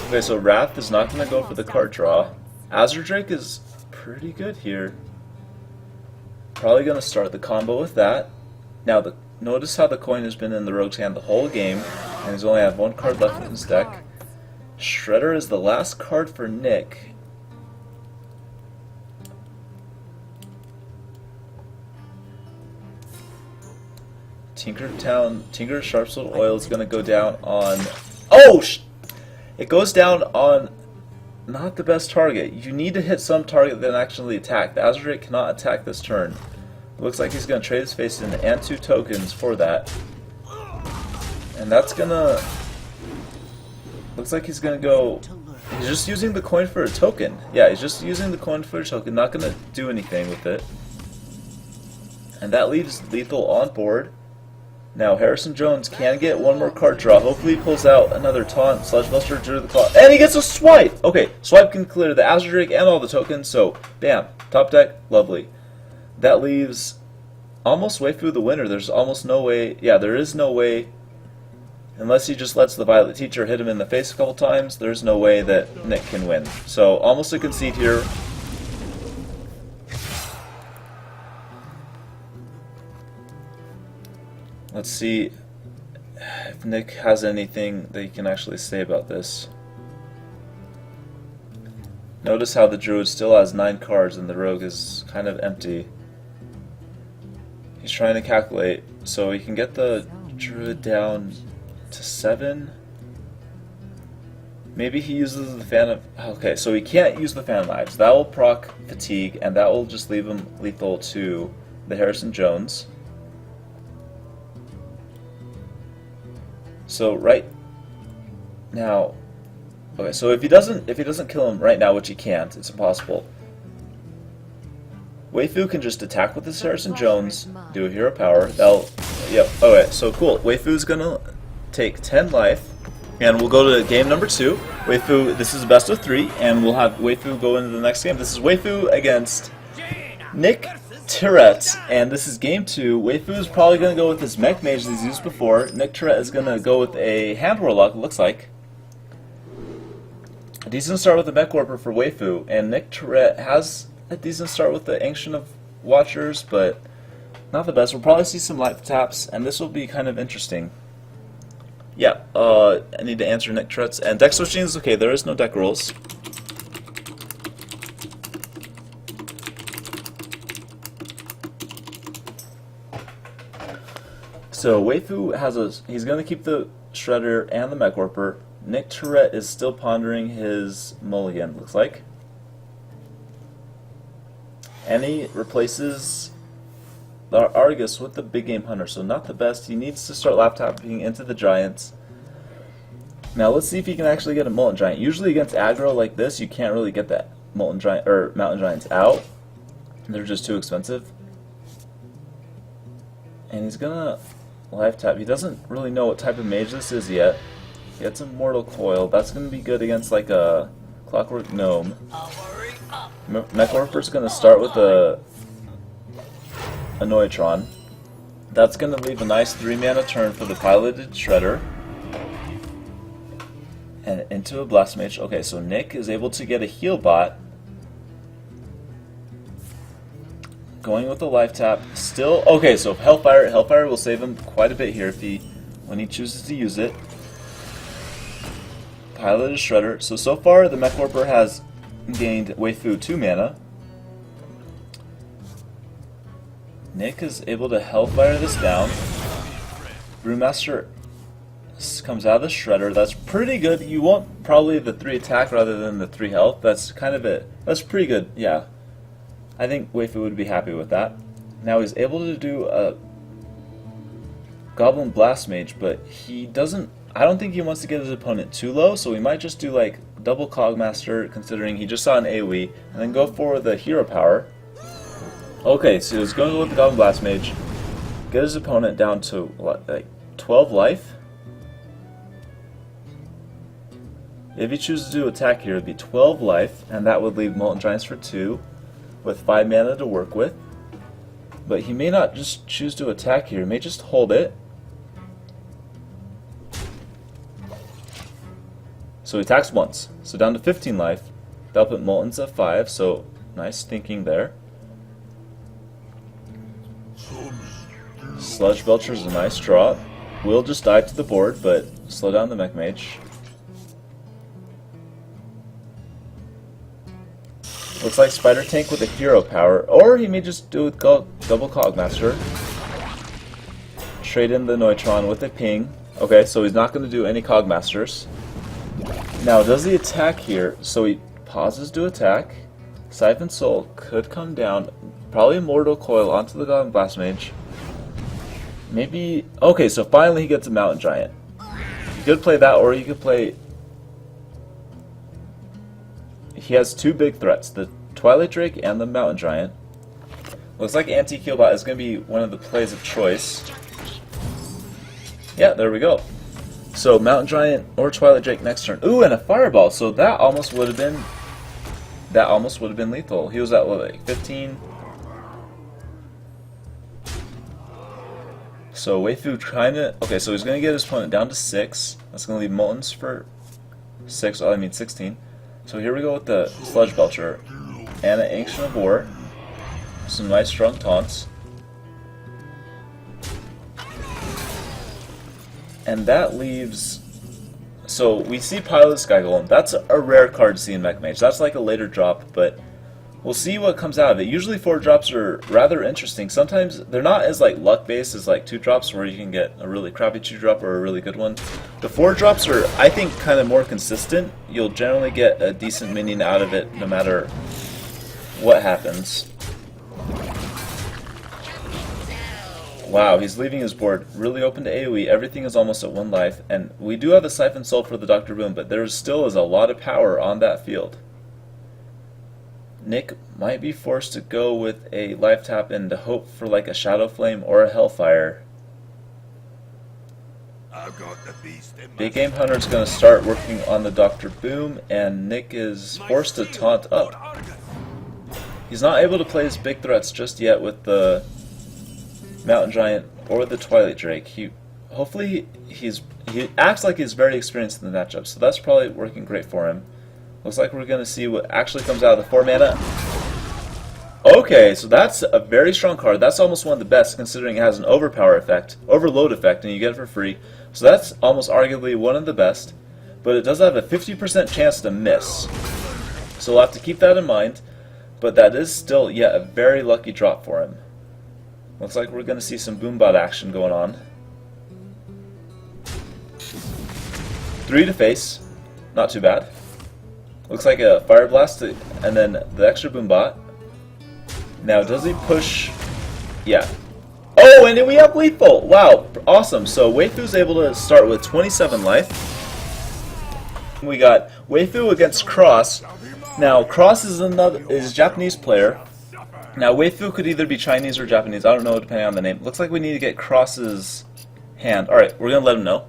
[SPEAKER 1] Okay, so Wrath is not going to go for the card draw. Azure Drake is pretty good here. Probably going to start the combo with that. Now, notice how the coin has been in the Rogue's hand the whole game, and he's only have 1 card left in his deck. Shredder is the last card for Nick. Tinker Sharpsword Oil is going to go down on... Oh! It goes down on not the best target. You need to hit some target that actually attack. The Azure Drake cannot attack this turn. It looks like he's going to trade his face in and 2 tokens for that. And that's going to... Looks like he's going to go... He's just using the coin for a token. Yeah, he's just using the coin for a token. Not going to do anything with it. And that leaves Lethal on board. Now, Harrison Jones can get 1 more card draw. Hopefully he pulls out another Taunt, Sludgebuster, Druid of the Claw, and he gets a Swipe! Okay, Swipe can clear the Azure Drake and all the tokens, so bam, top deck, lovely. That leaves almost Weifu the winner. There's almost no way, yeah, there is no way, unless he just lets the Violet Teacher hit him in the face a couple times, there's no way that Nick can win. So, almost a concede here. Let's see if Nick has anything that he can actually say about this. Notice how the Druid still has 9 cards and the Rogue is kind of empty. He's trying to calculate, so he can get the Druid down to 7. Maybe he uses the Phantom... Okay, so he can't use the Phantom Knives. That will proc Fatigue, and that will just leave him lethal to the Harrison Jones. So right now, okay. So if he doesn't kill him right now, which he can't, it's impossible. Weifu can just attack with his Harrison Jones, do a Hero Power. That'll, yep. Okay, so cool. Weifu's gonna take 10 life, and we'll go to game number 2. Weifu, this is a best of 3, and we'll have Weifu go into the next game. This is Weifu against Nick Tourette, and this is game 2. Weifu is probably going to go with his Mech Mage that he's used before. Nick Tourette is going to go with a Hand Warlock, it looks like. A decent start with the Mech Warper for Weifu, and Nick Tourette has a decent start with the Ancient of Watchers, but not the best. We'll probably see some life taps, and this will be kind of interesting. Yeah, I need to answer Nick Tourette's, and deck switching is okay, there is no deck rules. So Weifu has he's going to keep the Shredder and the Mech Warper. Nick Tourette is still pondering his mulligan, looks like. And he replaces the Argus with the Big Game Hunter, so not the best. He needs to start laptoping into the Giants. Now let's see if he can actually get a Molten Giant. Usually against aggro like this, you can't really get that Molten Giant or Mountain Giants out. They're just too expensive. And he's gonna life tap. He doesn't really know what type of mage this is yet. He gets a Mortal Coil. That's going to be good against like a Clockwork Gnome. Mech Warper's going to start with a Noitron. That's going to leave a nice 3-mana turn for the piloted Shredder. And into a Blast Mage. Okay, so Nick is able to get a Heal Bot. Going with the life tap, still okay. So Hellfire will save him quite a bit here when he chooses to use it. Pilot is Shredder. So far the Mech Warper has gained Weifu 2 mana. Nick is able to Hellfire this down. Brewmaster comes out of the Shredder. That's pretty good. You want probably the 3 attack rather than the 3 health. That's kind of it. That's pretty good. Yeah. I think Weifu would be happy with that. Now he's able to do a Goblin Blast Mage, but he doesn't. I don't think he wants to get his opponent too low, so we might just do like double Cogmaster, considering he just saw an AoE, and then go for the hero power. Okay, so he's going to go with the Goblin Blast Mage, get his opponent down to like 12 life. If he chooses to do attack here, it would be 12 life, and that would leave Molten Giants for 2, with 5 mana to work with. But he may not just choose to attack here, he may just hold it. So he attacks once, so down to 15 life. That'll put Molten's at 5, so nice thinking there. Sludge Belcher's a nice draw. Will just dive to the board, but slow down the Mech Mage. Looks like Spider Tank with a hero power, or he may just do double Cogmaster. Trade in the Neutron with a ping. Okay, so he's not going to do any Cogmasters. Now, does he attack here? So he pauses to attack. Siphon Soul could come down. Probably Immortal Coil onto the Goblin Blast Mage. Maybe... Okay, so finally he gets a Mountain Giant. You could play that, or you could play... He has 2 big threats, the Twilight Drake and the Mountain Giant. Looks like Anti-Keelbot is going to be one of the plays of choice. Yeah, there we go. So Mountain Giant or Twilight Drake next turn. Ooh, and a Fireball. So that almost would have been... That almost would have been lethal. He was at, what, like 15? So Weifu trying to... Okay, so he's going to get his opponent down to 6. That's going to leave Molten's for 6. Oh, I mean 16. So here we go with the Sludge Belcher and an Ancient of War. Some nice strong taunts. And that leaves... So we see Pilot Sky Golem. That's a rare card to see in Mech Mage. That's like a later drop, but we'll see what comes out of it. Usually 4 drops are rather interesting. Sometimes they're not as like luck based as like 2 drops where you can get a really crappy 2 drop or a really good one. The 4 drops are, I think, kind of more consistent. You'll generally get a decent minion out of it no matter what happens. Wow, he's leaving his board really open to AoE. Everything is almost at 1 life, and we do have the Siphon Soul for the Dr. Boom, but there still is a lot of power on that field. Nick might be forced to go with a life tap and to hope for like a Shadow Flame or a Hellfire.
[SPEAKER 2] I've got the beast in my
[SPEAKER 1] Big Game Hunter's going to start working on the Dr. Boom, and Nick is forced to taunt up. He's not able to play his big threats just yet with the Mountain Giant or the Twilight Drake. He acts like he's very experienced in the matchup, so that's probably working great for him. Looks like we're going to see what actually comes out of the 4 mana. Okay, so that's a very strong card. That's almost one of the best, considering it has an overload effect, and you get it for free. So that's almost arguably one of the best, but it does have a 50% chance to miss. So we'll have to keep that in mind, but that is still yet a very lucky drop for him. Looks like we're going to see some Boombot action going on. 3 to face, not too bad. Looks like a Fire Blast, and then the extra Boombot. Now, does he push? Yeah. Oh, and then we have Lethal! Wow, awesome. So Weifu's able to start with 27 life. We got Weifu against Cross. Now, Cross is a Japanese player. Now, Weifu could either be Chinese or Japanese. I don't know, depending on the name. Looks like we need to get Cross's hand. Alright, we're going to let him know.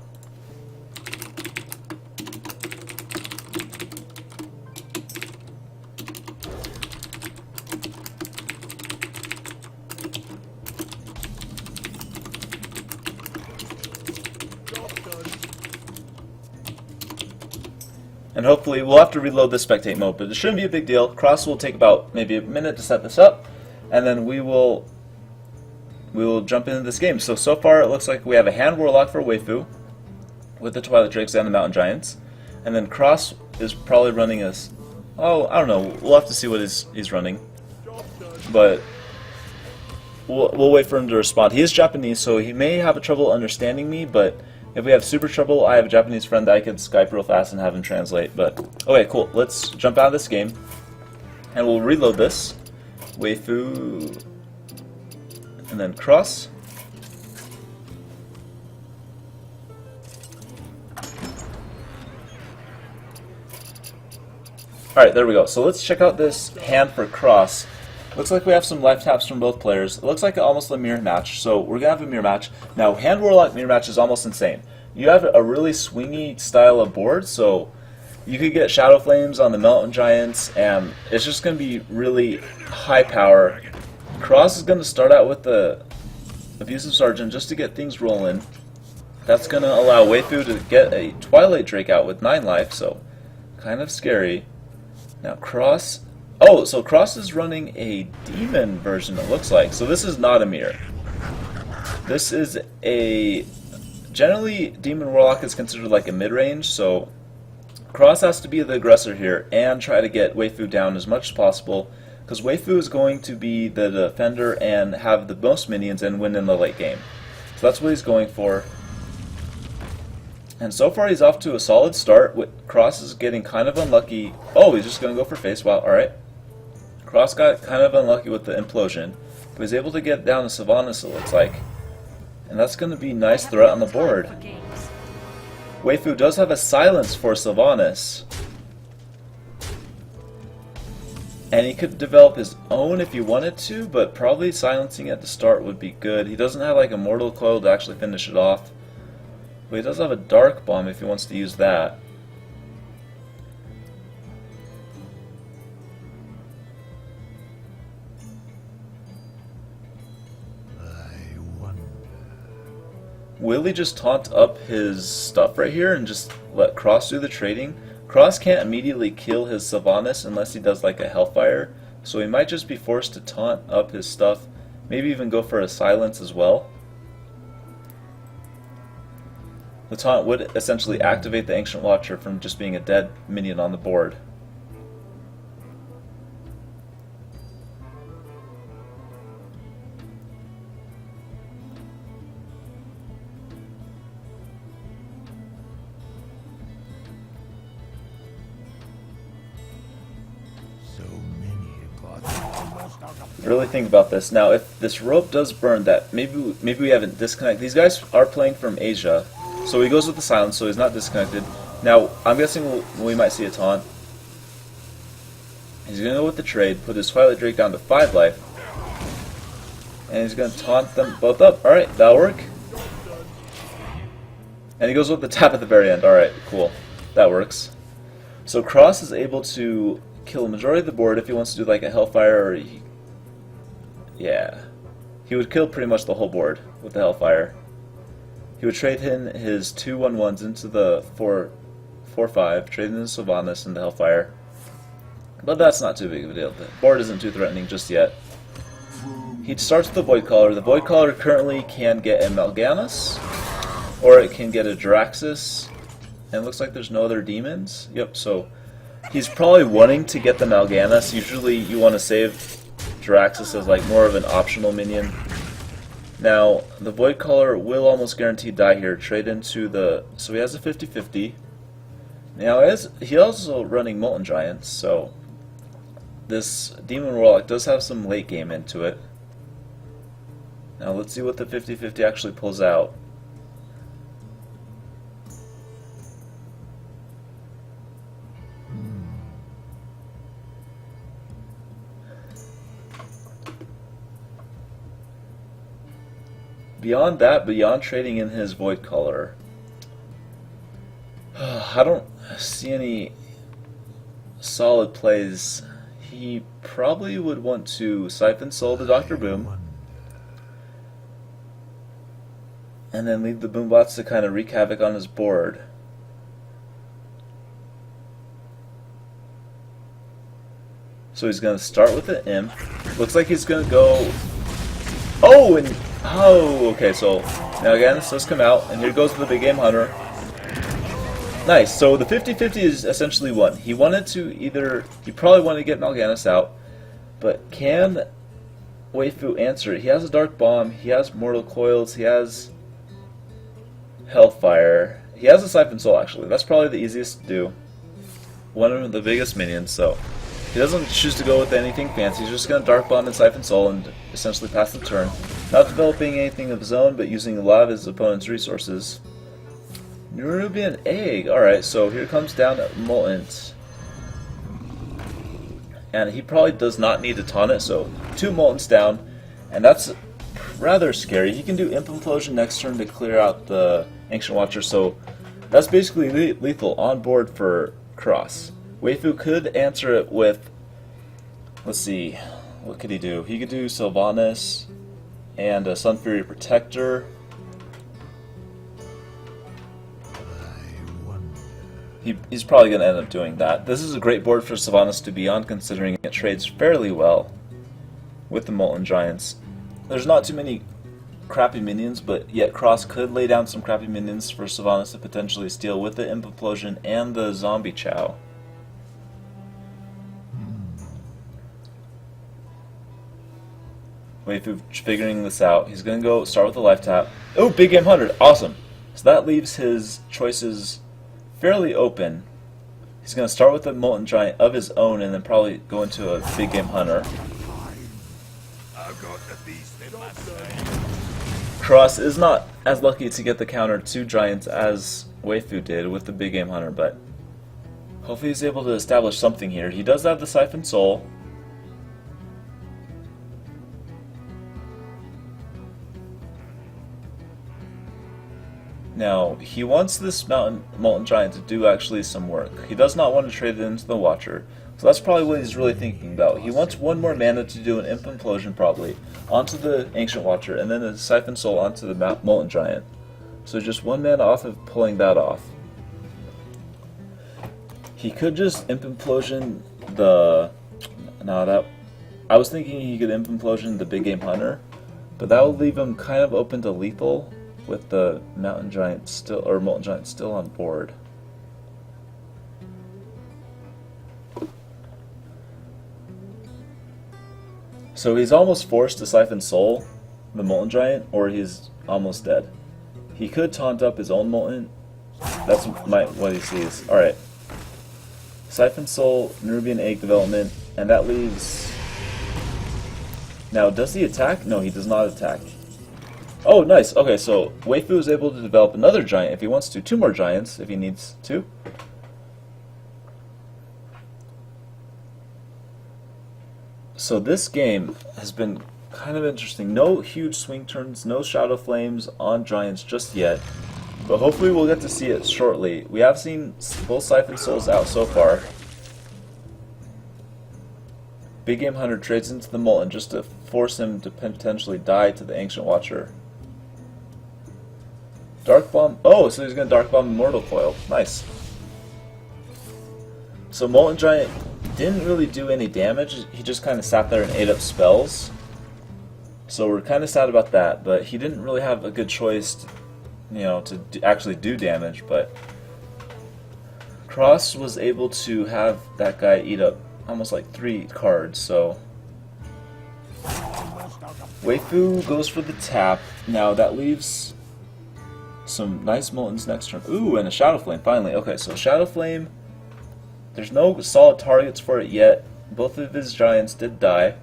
[SPEAKER 1] And hopefully, we'll have to reload the spectate mode, but it shouldn't be a big deal. Cross will take about maybe a minute to set this up, and then we will jump into this game. So far it looks like we have a hand Warlock for Weifu, with the Twilight Drakes and the Mountain Giants, and then Cross is probably running us. Oh, I don't know. We'll have to see what he's running, but we'll wait for him to respond. He is Japanese, so he may have trouble understanding me, but if we have super trouble, I have a Japanese friend that I could Skype real fast and have him translate. But okay, cool. Let's jump out of this game, and we'll reload this. Weifu, and then Cross. Alright, there we go. So let's check out this hand for Cross. Looks like we have some life taps from both players. It looks like almost a mirror match, so we're going to have a mirror match. Now, Hand Warlock mirror match is almost insane. You have a really swingy style of board, so you could get Shadow Flames on the Mountain Giants, and it's just going to be really high power. Cross is going to start out with the Abusive Sergeant just to get things rolling. That's going to allow Weifu to get a Twilight Drake out with 9 life, so kind of scary. Now Cross... Oh, so Cross is running a demon version, it looks like. So this is not a mirror. This is a... Generally, Demon Warlock is considered like a mid-range, so Cross has to be the aggressor here and try to get Weifu down as much as possible, because Weifu is going to be the defender and have the most minions and win in the late game. So that's what he's going for. And so far he's off to a solid start. Cross is getting kind of unlucky. Oh, he's just going to go for face. Wow, alright. Cross got kind of unlucky with the implosion, but he's able to get down to Sylvanas, it looks like. And that's going to be nice threat on the board. Weifu does have a silence for Sylvanas. And he could develop his own if he wanted to, but probably silencing at the start would be good. He doesn't have like a Mortal Coil to actually finish it off. But he does have a Dark Bomb if he wants to use that. Will he just taunt up his stuff right here and just let Cross do the trading? Cross can't immediately kill his Sylvanas unless he does like a Hellfire, so he might just be forced to taunt up his stuff, maybe even go for a silence as well. The taunt would essentially activate the Ancient Watcher from just being a dead minion on the board. Really think about this. Now, if this rope does burn, that maybe we haven't disconnected. These guys are playing from Asia, so he goes with the silence, so he's not disconnected. Now, I'm guessing we might see a taunt. He's going to go with the trade, put his Twilight Drake down to 5 life, and he's going to taunt them both up. Alright, that'll work. And he goes with the tap at the very end. Alright, cool. That works. So Cross is able to kill a majority of the board if he wants to do like a Hellfire, or yeah, he would kill pretty much the whole board with the Hellfire. He would trade in his 2/1/1s into the 4/5, trade in the Sylvanas and the Hellfire. But that's not too big of a deal. The board isn't too threatening just yet. He starts with the Void Caller. The Void Caller currently can get a Mal'Ganis, or it can get a Draxus. And it looks like there's no other demons. Yep, so he's probably wanting to get the Mal'Ganis. Usually you want to save Draxus as like more of an optional minion. Now, the Void Caller will almost guaranteed die here. Trade into the... So he has a 50-50. Now, he's also running Molten Giants, so this Demon Warlock does have some late game into it. Now, let's see what the 50-50 actually pulls out. Beyond that, beyond trading in his Void Caller, I don't see any solid plays. He probably would want to Siphon Soul the Dr. Boom, and then leave the Boombots to kind of wreak havoc on his board. So he's going to start with the Imp. Looks like he's going to go... Oh, and... Oh, okay, so now again, this does come out, and here goes the Big Game Hunter. Nice, so the 50-50 is essentially won. He wanted to either, he probably wanted to get Mal'Ganis out, but can Weifu answer it? He has a Dark Bomb, he has Mortal Coils, he has Hellfire, he has a Siphon Soul actually. That's probably the easiest to do. One of the biggest minions, so he doesn't choose to go with anything fancy. He's just going to Dark Bomb and Siphon Soul and essentially pass the turn. Not developing anything of his own, but using a lot of his opponent's resources. Nerubian Egg. Alright, so here comes down Molten. and he probably does not need to taunt it, so 2 Moltens down, and that's rather scary. He can do Imp Implosion next turn to clear out the Ancient Watcher, so that's basically lethal on board for Cross. Weifu could answer it with, let's see, what could he do? He could do Sylvanas and a Sun Fury Protector. He's probably going to end up doing that. This is a great board for Sylvanas to be on, considering it trades fairly well with the Molten Giants. There's not too many crappy minions, but yet Cross could lay down some crappy minions for Sylvanas to potentially steal with the Imp Implosion and the Zombie Chow. Weifu figuring this out. He's going to go start with a life tap. Oh, Big Game 100. Awesome. So that leaves his choices fairly open. He's going to start with a Molten Giant of his own and then probably go into a Big Game Hunter.
[SPEAKER 2] I've got the beast in my sight.
[SPEAKER 1] Cross is not as lucky to get the counter to Giants as Weifu did with the Big Game Hunter, but hopefully he's able to establish something here. He does have the Siphon Soul. Now, he wants this Molten Giant to do actually some work. He does not want to trade it into the Watcher, so that's probably what he's really thinking about. He wants 1 more mana to do an Imp Implosion probably, onto the Ancient Watcher, and then a Siphon Soul onto the Molten Giant. So just 1 mana off of pulling that off. He could just Imp Implosion the... I was thinking he could Imp Implosion the Big Game Hunter, but that would leave him kind of open to lethal with the Molten Giant still on board. So he's almost forced to Siphon Soul the Molten Giant, or he's almost dead. He could taunt up his own Molten. That's what he sees. Alright. Siphon Soul, Nerubian Egg development, and that leaves... Now, does he attack? No, he does not attack. Oh, nice. Okay, so Weifu is able to develop another giant if he wants to. 2 more giants if he needs to. So this game has been kind of interesting. No huge swing turns, no Shadow Flames on giants just yet. But hopefully we'll get to see it shortly. We have seen both Siphon Souls out so far. Big Game Hunter trades into the Molten just to force him to potentially die to the Ancient Watcher. Dark Bomb. Oh, so he's going to Dark Bomb Immortal Coil. Nice. So Molten Giant didn't really do any damage. He just kind of sat there and ate up spells. So we're kind of sad about that, but he didn't really have a good choice, to actually do damage. But Cross was able to have that guy eat up almost like 3 cards. So Weifu goes for the tap. Now that leaves some nice Moltens next turn. Ooh, and a Shadow Flame, finally. Okay, so Shadow Flame, there's no solid targets for it yet. Both of his giants did die.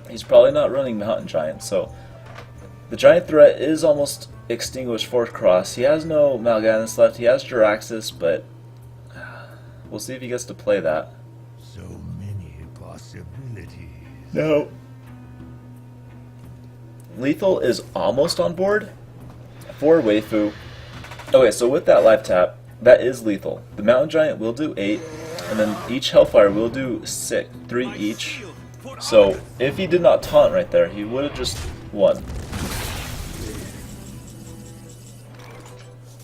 [SPEAKER 1] He's probably not running Mountain Giant, so the giant threat is almost extinguished for Cross. He has no Mal'Ganis left. He has Jiraxis, but we'll see if he gets to play that.
[SPEAKER 2] So many possibilities.
[SPEAKER 1] No. Lethal is almost on board for Weifu. Okay, so with that life tap, that is lethal. The Mountain Giant will do 8, and then each Hellfire will do 3 each. So if he did not taunt right there, he would have just won.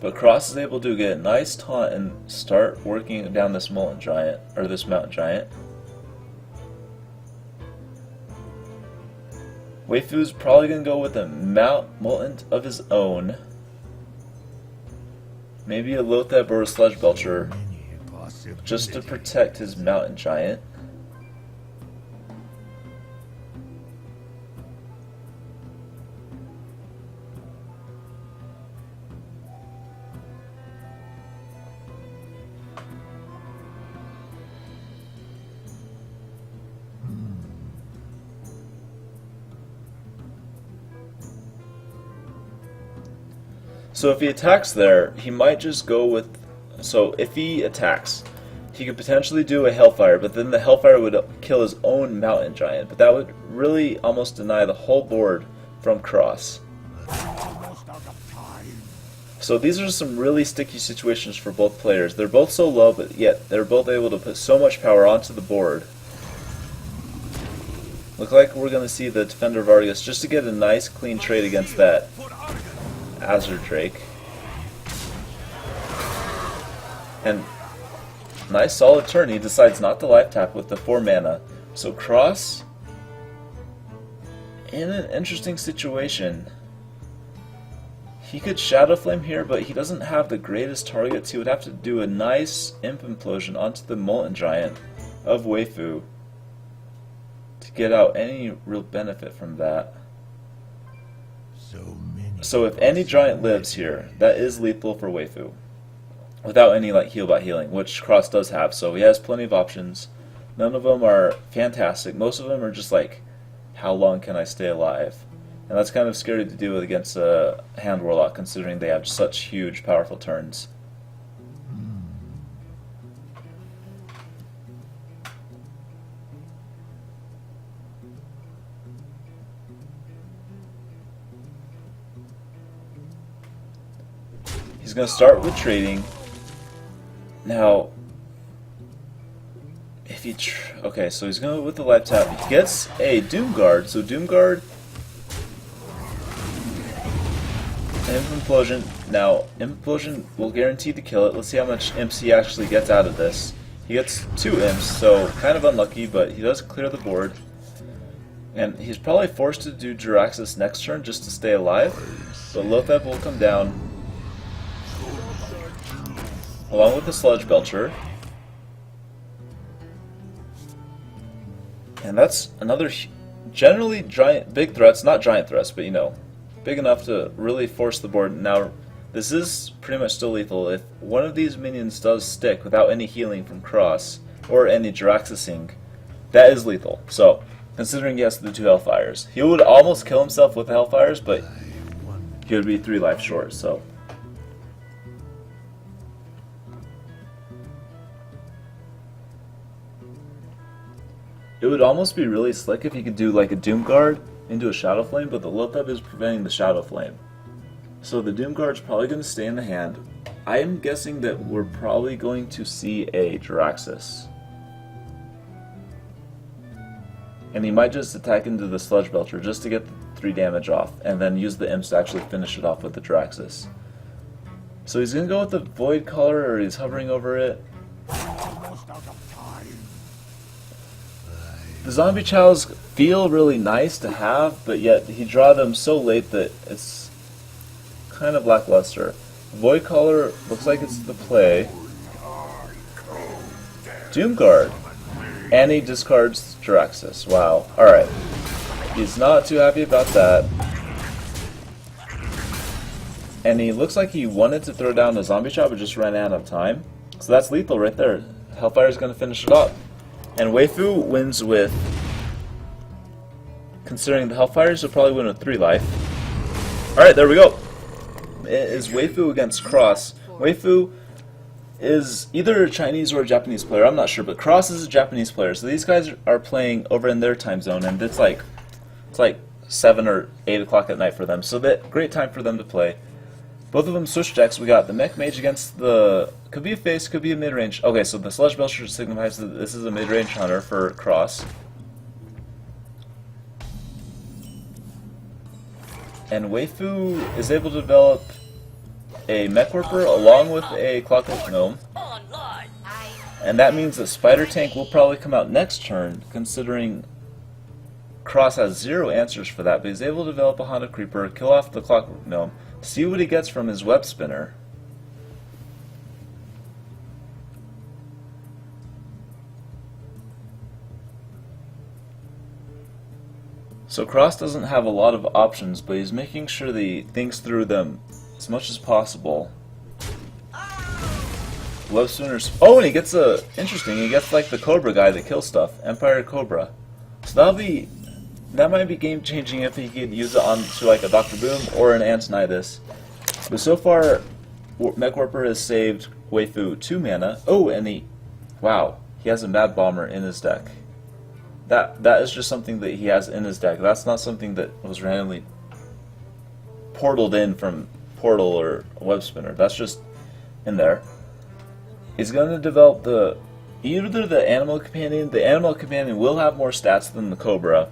[SPEAKER 1] But Cross is able to get a nice taunt and start working down this Molten Giant, or this Mountain Giant. Weifu's probably going to go with a Molten of his own. Maybe a Lotheb or a Sludge Belcher, just to protect his Mountain Giant. So if he attacks there, he might just go with... So if he attacks, he could potentially do a Hellfire, but then the Hellfire would kill his own Mountain Giant. But that would really almost deny the whole board from Cross.
[SPEAKER 2] Almost out of time.
[SPEAKER 1] So these are some really sticky situations for both players. They're both so low, but yet they're both able to put so much power onto the board. Look like we're going to see the Defender of Argus just to get a nice clean trade against that Azure Drake. And nice solid turn. He decides not to life tap with the 4 mana. So Cross in an interesting situation. He could Shadow Flame here, but he doesn't have the greatest targets. He would have to do a nice Imp Implosion onto the Molten Giant of Weifu to get out any real benefit from that. So if any Giant lives here, that is lethal for Weifu. Without any like heal by healing, which Cross does have, so he has plenty of options. None of them are fantastic. Most of them are just like, how long can I stay alive? And that's kind of scary to do against a Hand Warlock, considering they have such huge, powerful turns. He's going to start with trading. Now, if he okay, so he's going to go with the life tap. He gets a Doom Guard, so Doom Guard, Imp Implosion. Now, Imp Implosion will guarantee to kill it. Let's see how much imps he actually gets out of this. He gets 2 imps, so kind of unlucky, but he does clear the board. And he's probably forced to do Jiraxxus next turn just to stay alive. But Lotheb will come down along with the Sludge Belcher. And that's another generally big threats, not giant threats, but you know, big enough to really force the board. Now, this is pretty much still lethal. If one of these minions does stick without any healing from Cross or any Jiraxxusing, that is lethal. So, considering he has the 2 Hellfires, he would almost kill himself with the Hellfires, but he would be 3 life short. So. It would almost be really slick if you could do like a Doom Guard into a Shadow Flame, but the Lotheb is preventing the Shadow Flame. So the Doom Guard's probably going to stay in the hand. I am guessing that we're probably going to see a Jiraxxus. And he might just attack into the Sludge Belcher just to get the 3 damage off, and then use the imps to actually finish it off with the Jiraxxus. So he's going to go with the Void Caller, or he's hovering over it.
[SPEAKER 2] Almost out of time.
[SPEAKER 1] The Zombie Chows feel really nice to have, but yet he draw them so late that it's kind of lackluster. Void Caller looks like it's the play. Doom Guard. And he discards Jiraxxus. Wow. Alright. He's not too happy about that. And he looks like he wanted to throw down the Zombie Chow, but just ran out of time. So that's lethal right there. Hellfire's going to finish it up. And Weifu wins with, considering the Hellfires, will probably win with 3 life. Alright, there we go. It is Weifu against Cross. Weifu is either a Chinese or a Japanese player, I'm not sure, but Cross is a Japanese player. So these guys are playing over in their time zone, and it's like 7 or 8 o'clock at night for them. So that great time for them to play. Both of them switch decks. We got the Mech Mage against the... Could be a face, could be a mid-range. Okay, so the Sludge Belcher signifies that this is a mid-range hunter for Cross. And Weifu is able to develop a Mech Warper along with a Clockwork Gnome. And that means that Spider Tank will probably come out next turn, considering Cross has 0 answers for that, but he's able to develop a Honda Creeper, kill off the Clockwork Gnome, see what he gets from his Web Spinner. So Cross doesn't have a lot of options, but he's making sure that he thinks through them as much as possible. Web Spinners. Oh, and he gets interesting. He gets like the Cobra guy that kills stuff, Empire Cobra. So that might be game changing if he could use it onto like a Dr. Boom or an Antonidas. But so far, Mech Warper has saved Weifu 2 mana. Oh, and he Wow, he has a Mad Bomber in his deck. That is just something that he has in his deck. That's not something that was randomly portaled in from Portal or Web Spinner. That's just in there. He's going to develop either the Animal Companion. The Animal Companion will have more stats than the Cobra,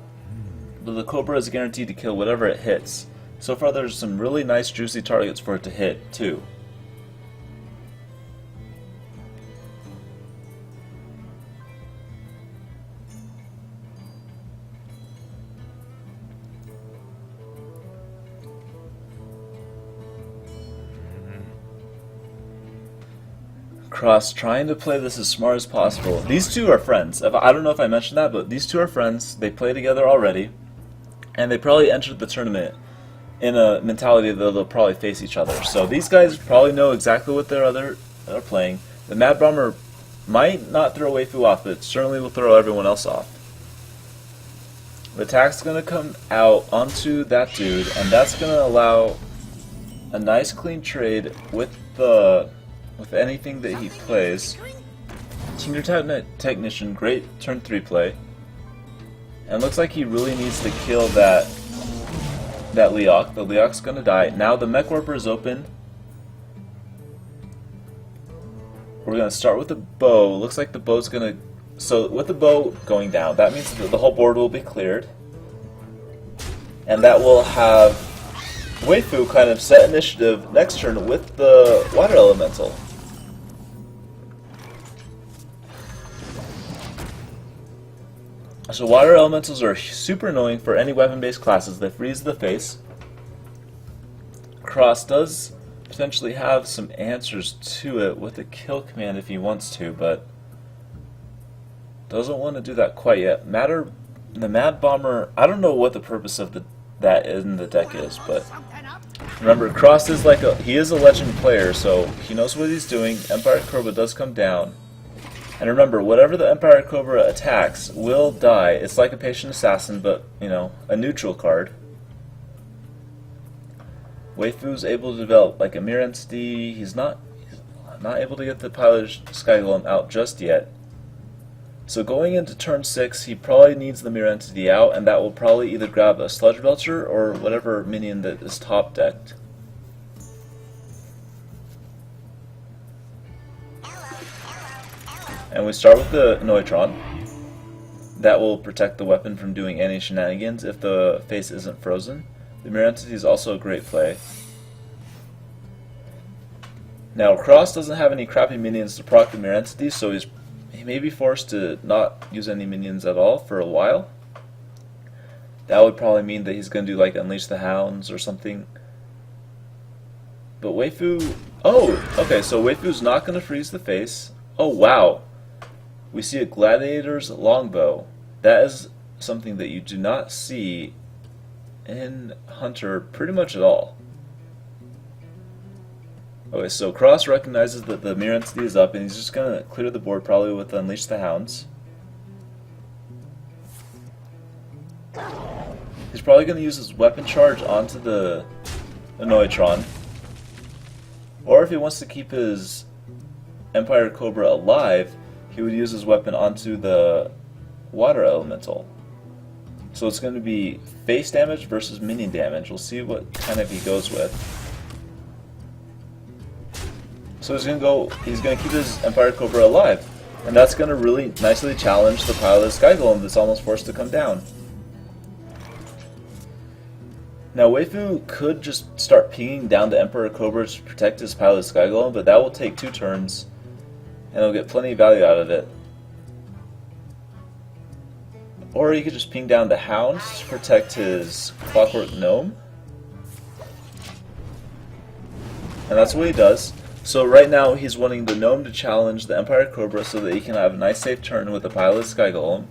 [SPEAKER 1] but the Cobra is guaranteed to kill whatever it hits. So far, there's some really nice, juicy targets for it to hit too. Cross trying to play this as smart as possible. These two are friends. I don't know if I mentioned that, but these two are friends. They play together already, and they probably entered the tournament in a mentality that they'll probably face each other. So these guys probably know exactly what their other are playing. The Mad Bomber might not throw Weifu off, but certainly will throw everyone else off. The attack's going to come out onto that dude, and that's going to allow a nice clean trade with anything that he plays. Senior Technician, great turn 3 play. And looks like he really needs to kill that Leok. The Leok's gonna die. Now the Mech Warper is open. We're gonna start with the bow. Looks like the bow's gonna... So with the bow going down, that means that the whole board will be cleared. And that will have Weifu kind of set initiative next turn with the Water Elemental. So Water Elementals are super annoying for any weapon-based classes. They freeze the face. Cross does potentially have some answers to it with a kill command if he wants to, but doesn't want to do that quite yet. The Mad Bomber, I don't know what the purpose of that in the deck is, but remember, Cross is he is a legend player, so he knows what he's doing. Empire Cobra does come down. And remember, whatever the Empire Cobra attacks will die. It's like a Patient Assassin, but, you know, a neutral card. Weifu's able to develop like a Mirror Entity. He's not able to get the Piloted Sky Golem out just yet. So going into turn 6, he probably needs the Mirror Entity out, and that will probably either grab a Sludge Belcher or whatever minion that is top decked. And we start with the Neutron. That will protect the weapon from doing any shenanigans if the face isn't frozen. The Mirror Entity is also a great play. Now, Cross doesn't have any crappy minions to proc the Mirror Entity, so he may be forced to not use any minions at all for a while. That would probably mean that he's going to do like Unleash the Hounds or something. But Weifu... Oh! Okay, so Weifu's not going to freeze the face. Oh, wow! We see a Gladiator's Longbow. That is something that you do not see in Hunter pretty much at all. Okay, so Cross recognizes that the Mirror Entity is up, and he's just going to clear the board probably with Unleash the Hounds. He's probably going to use his weapon charge onto the Neutron. Or if he wants to keep his Empire Cobra alive, he would use his weapon onto the Water Elemental. So it's going to be face damage versus minion damage. We'll see what kind of he goes with. So he's going to keep his Empire Cobra alive. And that's going to really nicely challenge the Piloted Sky Golem that's almost forced to come down. Now Weifu could just start pinging down the Emperor Cobra to protect his Piloted Sky Golem, but that will take 2 turns. And he'll get plenty of value out of it. Or he could just ping down the Hound to protect his Clockwork Gnome. And that's what he does. So right now he's wanting the Gnome to challenge the Empire Cobra so that he can have a nice safe turn with the Piloted Sky Golem.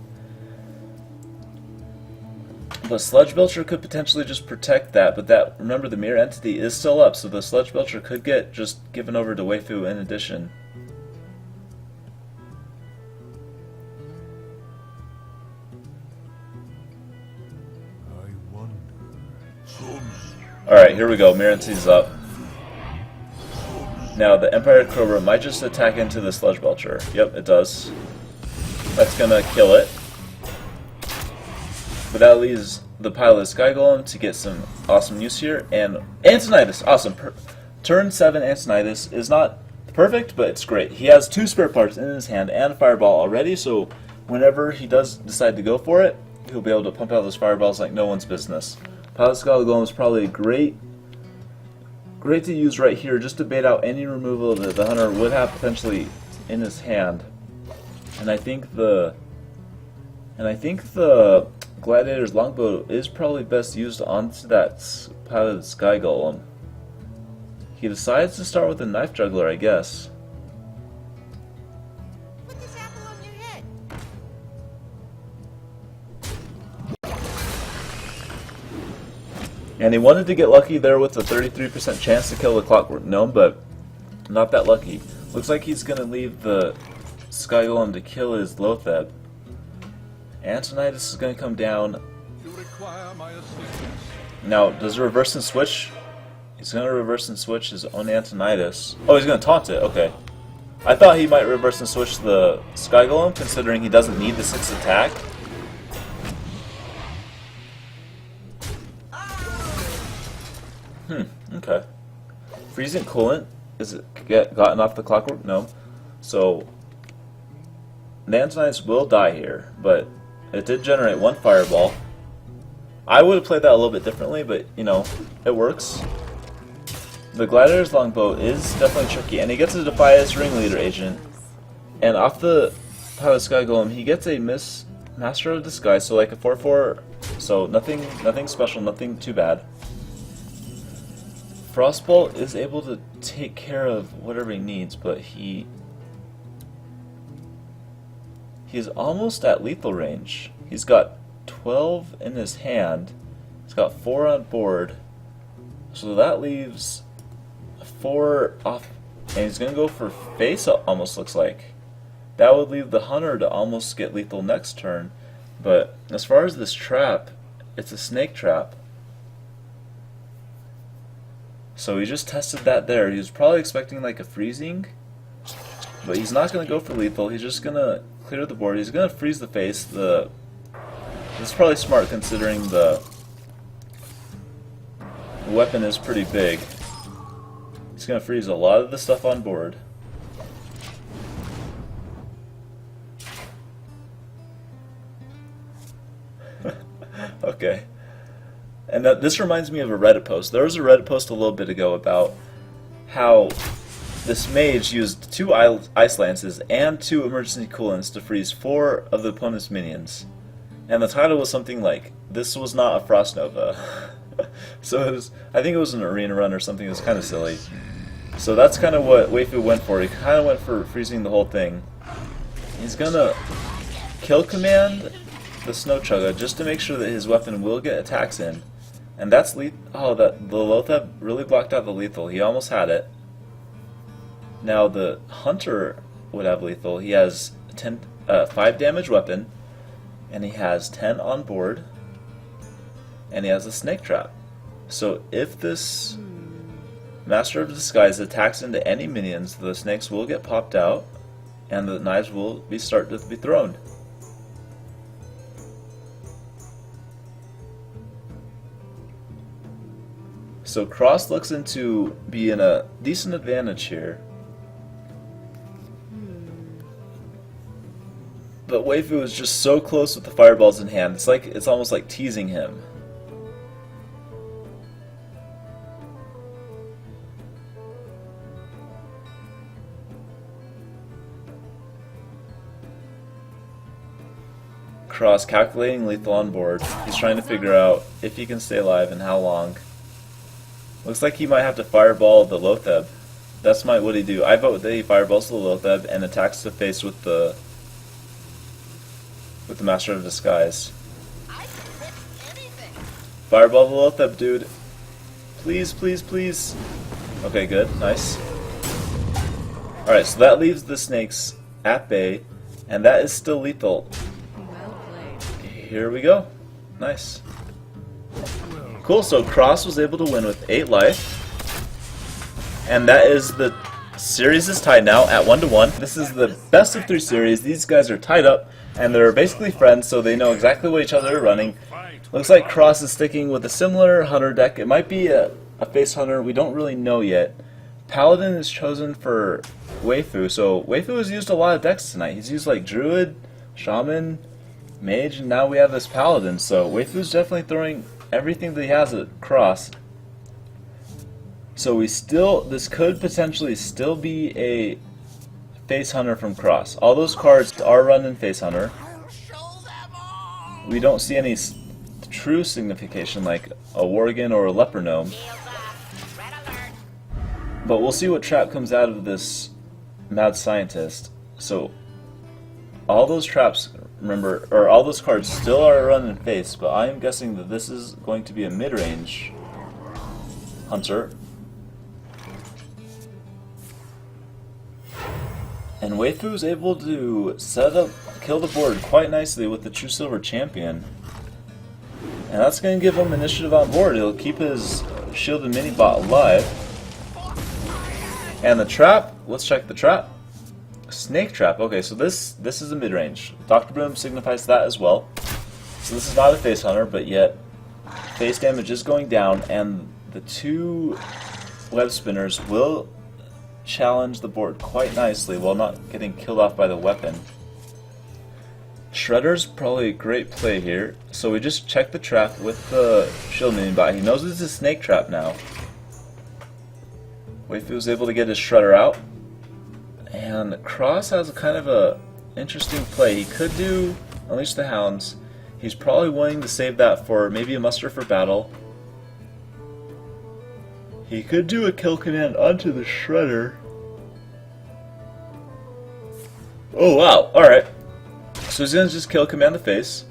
[SPEAKER 1] But Sludge Belcher could potentially just protect that, but remember the Mirror Entity is still up, so the Sludge Belcher could get just given over to Weifu in addition. Alright, here we go. Mirror Entity's up. Now the Empire Cobra might just attack into the Sludge Belcher. Yep, it does. That's gonna kill it. But that leaves the Pilot Sky Golem to get some awesome use here. And Antonidas! Awesome. Turn 7 Antonidas is not perfect, but it's great. He has 2 spare parts in his hand and a fireball already, so whenever he does decide to go for it, he'll be able to pump out those fireballs like no one's business. Pilot Sky Golem is probably great to use right here just to bait out any removal that the hunter would have potentially in his hand. And I think the Gladiator's longbow is probably best used onto that Pilot Sky Golem. He decides to start with a Knife Juggler, I guess.
[SPEAKER 5] Put this apple on your head.
[SPEAKER 1] And he wanted to get lucky there with a 33% chance to kill the Clockwork Gnome, but not that lucky. Looks like he's going to leave the Sky Golem to kill his Lotheb. Antonidas is going to come down.
[SPEAKER 2] You require my assistance.
[SPEAKER 1] Now, does he reverse and switch? He's going to reverse and switch his own Antonidas. Oh, he's going to taunt it. Okay. I thought he might reverse and switch the Sky Golem, considering he doesn't need the 6 attack. Okay. Freezing Coolant is gotten off the Clockwork Gnome, so the Antonidas will die here, but it did generate 1 fireball. I would have played that a little bit differently, but, you know, it works. The Gladiator's longbow is definitely tricky, and he gets a Defias Ringleader agent. And off the Pilot Sky Golem, he gets a Master of Disguise, so like a 4/4, so nothing special, nothing too bad. Frostbolt is able to take care of whatever he needs, but he's almost at lethal range. He's got 12 in his hand. He's got 4 on board. So that leaves 4 off. And he's going to go for face, almost looks like. That would leave the hunter to almost get lethal next turn. But as far as this trap, it's a snake trap. So he just tested that there. He was probably expecting like a freezing. But he's not going to go for lethal. He's just going to clear the board. He's going to freeze the face. This is probably smart considering the weapon is pretty big. He's going to freeze a lot of the stuff on board. Okay. And this reminds me of a Reddit post. There was a Reddit post a little bit ago about how this mage used 2 ice lances and 2 emergency coolants to freeze 4 of the opponent's minions. And the title was something like, "This was not a Frost Nova." So it was, I think it was an arena run or something. It was kind of silly. So that's kind of what Weifu went for. He kind of went for freezing the whole thing. He's gonna kill command the Snow Chugga just to make sure that his weapon will get attacks in. And that's oh, the Lotheb really blocked out the lethal. He almost had it. Now the hunter would have lethal. He has 5 damage weapon, and he has 10 on board, and he has a snake trap. So if this Master of Disguise attacks into any minions, the snakes will get popped out, and the knives will start to be thrown. So Cross looks into being a decent advantage here. But Weifu is just so close with the fireballs in hand. It's almost like teasing him. Cross calculating lethal on board. He's trying to figure out if he can stay alive and how long. Looks like he might have to fireball the Lotheb. That's what he do. I vote that he fireballs the Lotheb and attacks the face with the Master of Disguise.
[SPEAKER 5] I can lift anything.
[SPEAKER 1] Fireball the Lotheb, dude. Please, please, please. Okay, good. Nice. Alright, so that leaves the snakes at bay, and that is still lethal.
[SPEAKER 3] Well played.
[SPEAKER 1] Here we go. Nice. Cool, so Cross was able to win with 8 life, and that is the Series is tied now at 1-1. This is the best of 3 series. These guys are tied up, and they're basically friends, so they know exactly what each other are running. Looks like Cross is sticking with a similar hunter deck. It might be a face hunter. We don't really know yet. Paladin is chosen for Weifu, so Weifu has used a lot of decks tonight. He's used like Druid, Shaman, Mage, and now we have this Paladin, so Weifu's definitely throwing everything that he has at Cross. So this could potentially still be a face hunter from Cross. All those cards are run in face hunter.
[SPEAKER 5] I'll show them all.
[SPEAKER 1] We don't see any true signification like a Worgen or a Leper Gnome.
[SPEAKER 5] Shields up. Red alert.
[SPEAKER 1] But we'll see what trap comes out of this mad scientist. So all those traps, remember, or all those cards still are run in face, but I am guessing that this is going to be a mid-range hunter. And Weifu is able to kill the board quite nicely with the True Silver Champion. And that's going to give him initiative on board. He'll keep his shielded mini-bot alive. And the trap, let's check the trap. Snake trap, okay, so this is a mid-range. Dr. Boom signifies that as well. So this is not a face hunter, but yet face damage is going down, and the 2 web spinners will challenge the board quite nicely while not getting killed off by the weapon. Shredder's probably a great play here. So we just check the trap with the shield minion bot. He knows it's a snake trap now. Weifu was able to get his Shredder out. And Cross has a kind of a interesting play. He could do Unleash the Hounds. He's probably willing to save that for maybe a muster for battle. He could do a kill command onto the Shredder. Oh wow, alright. So he's going to just kill command the face.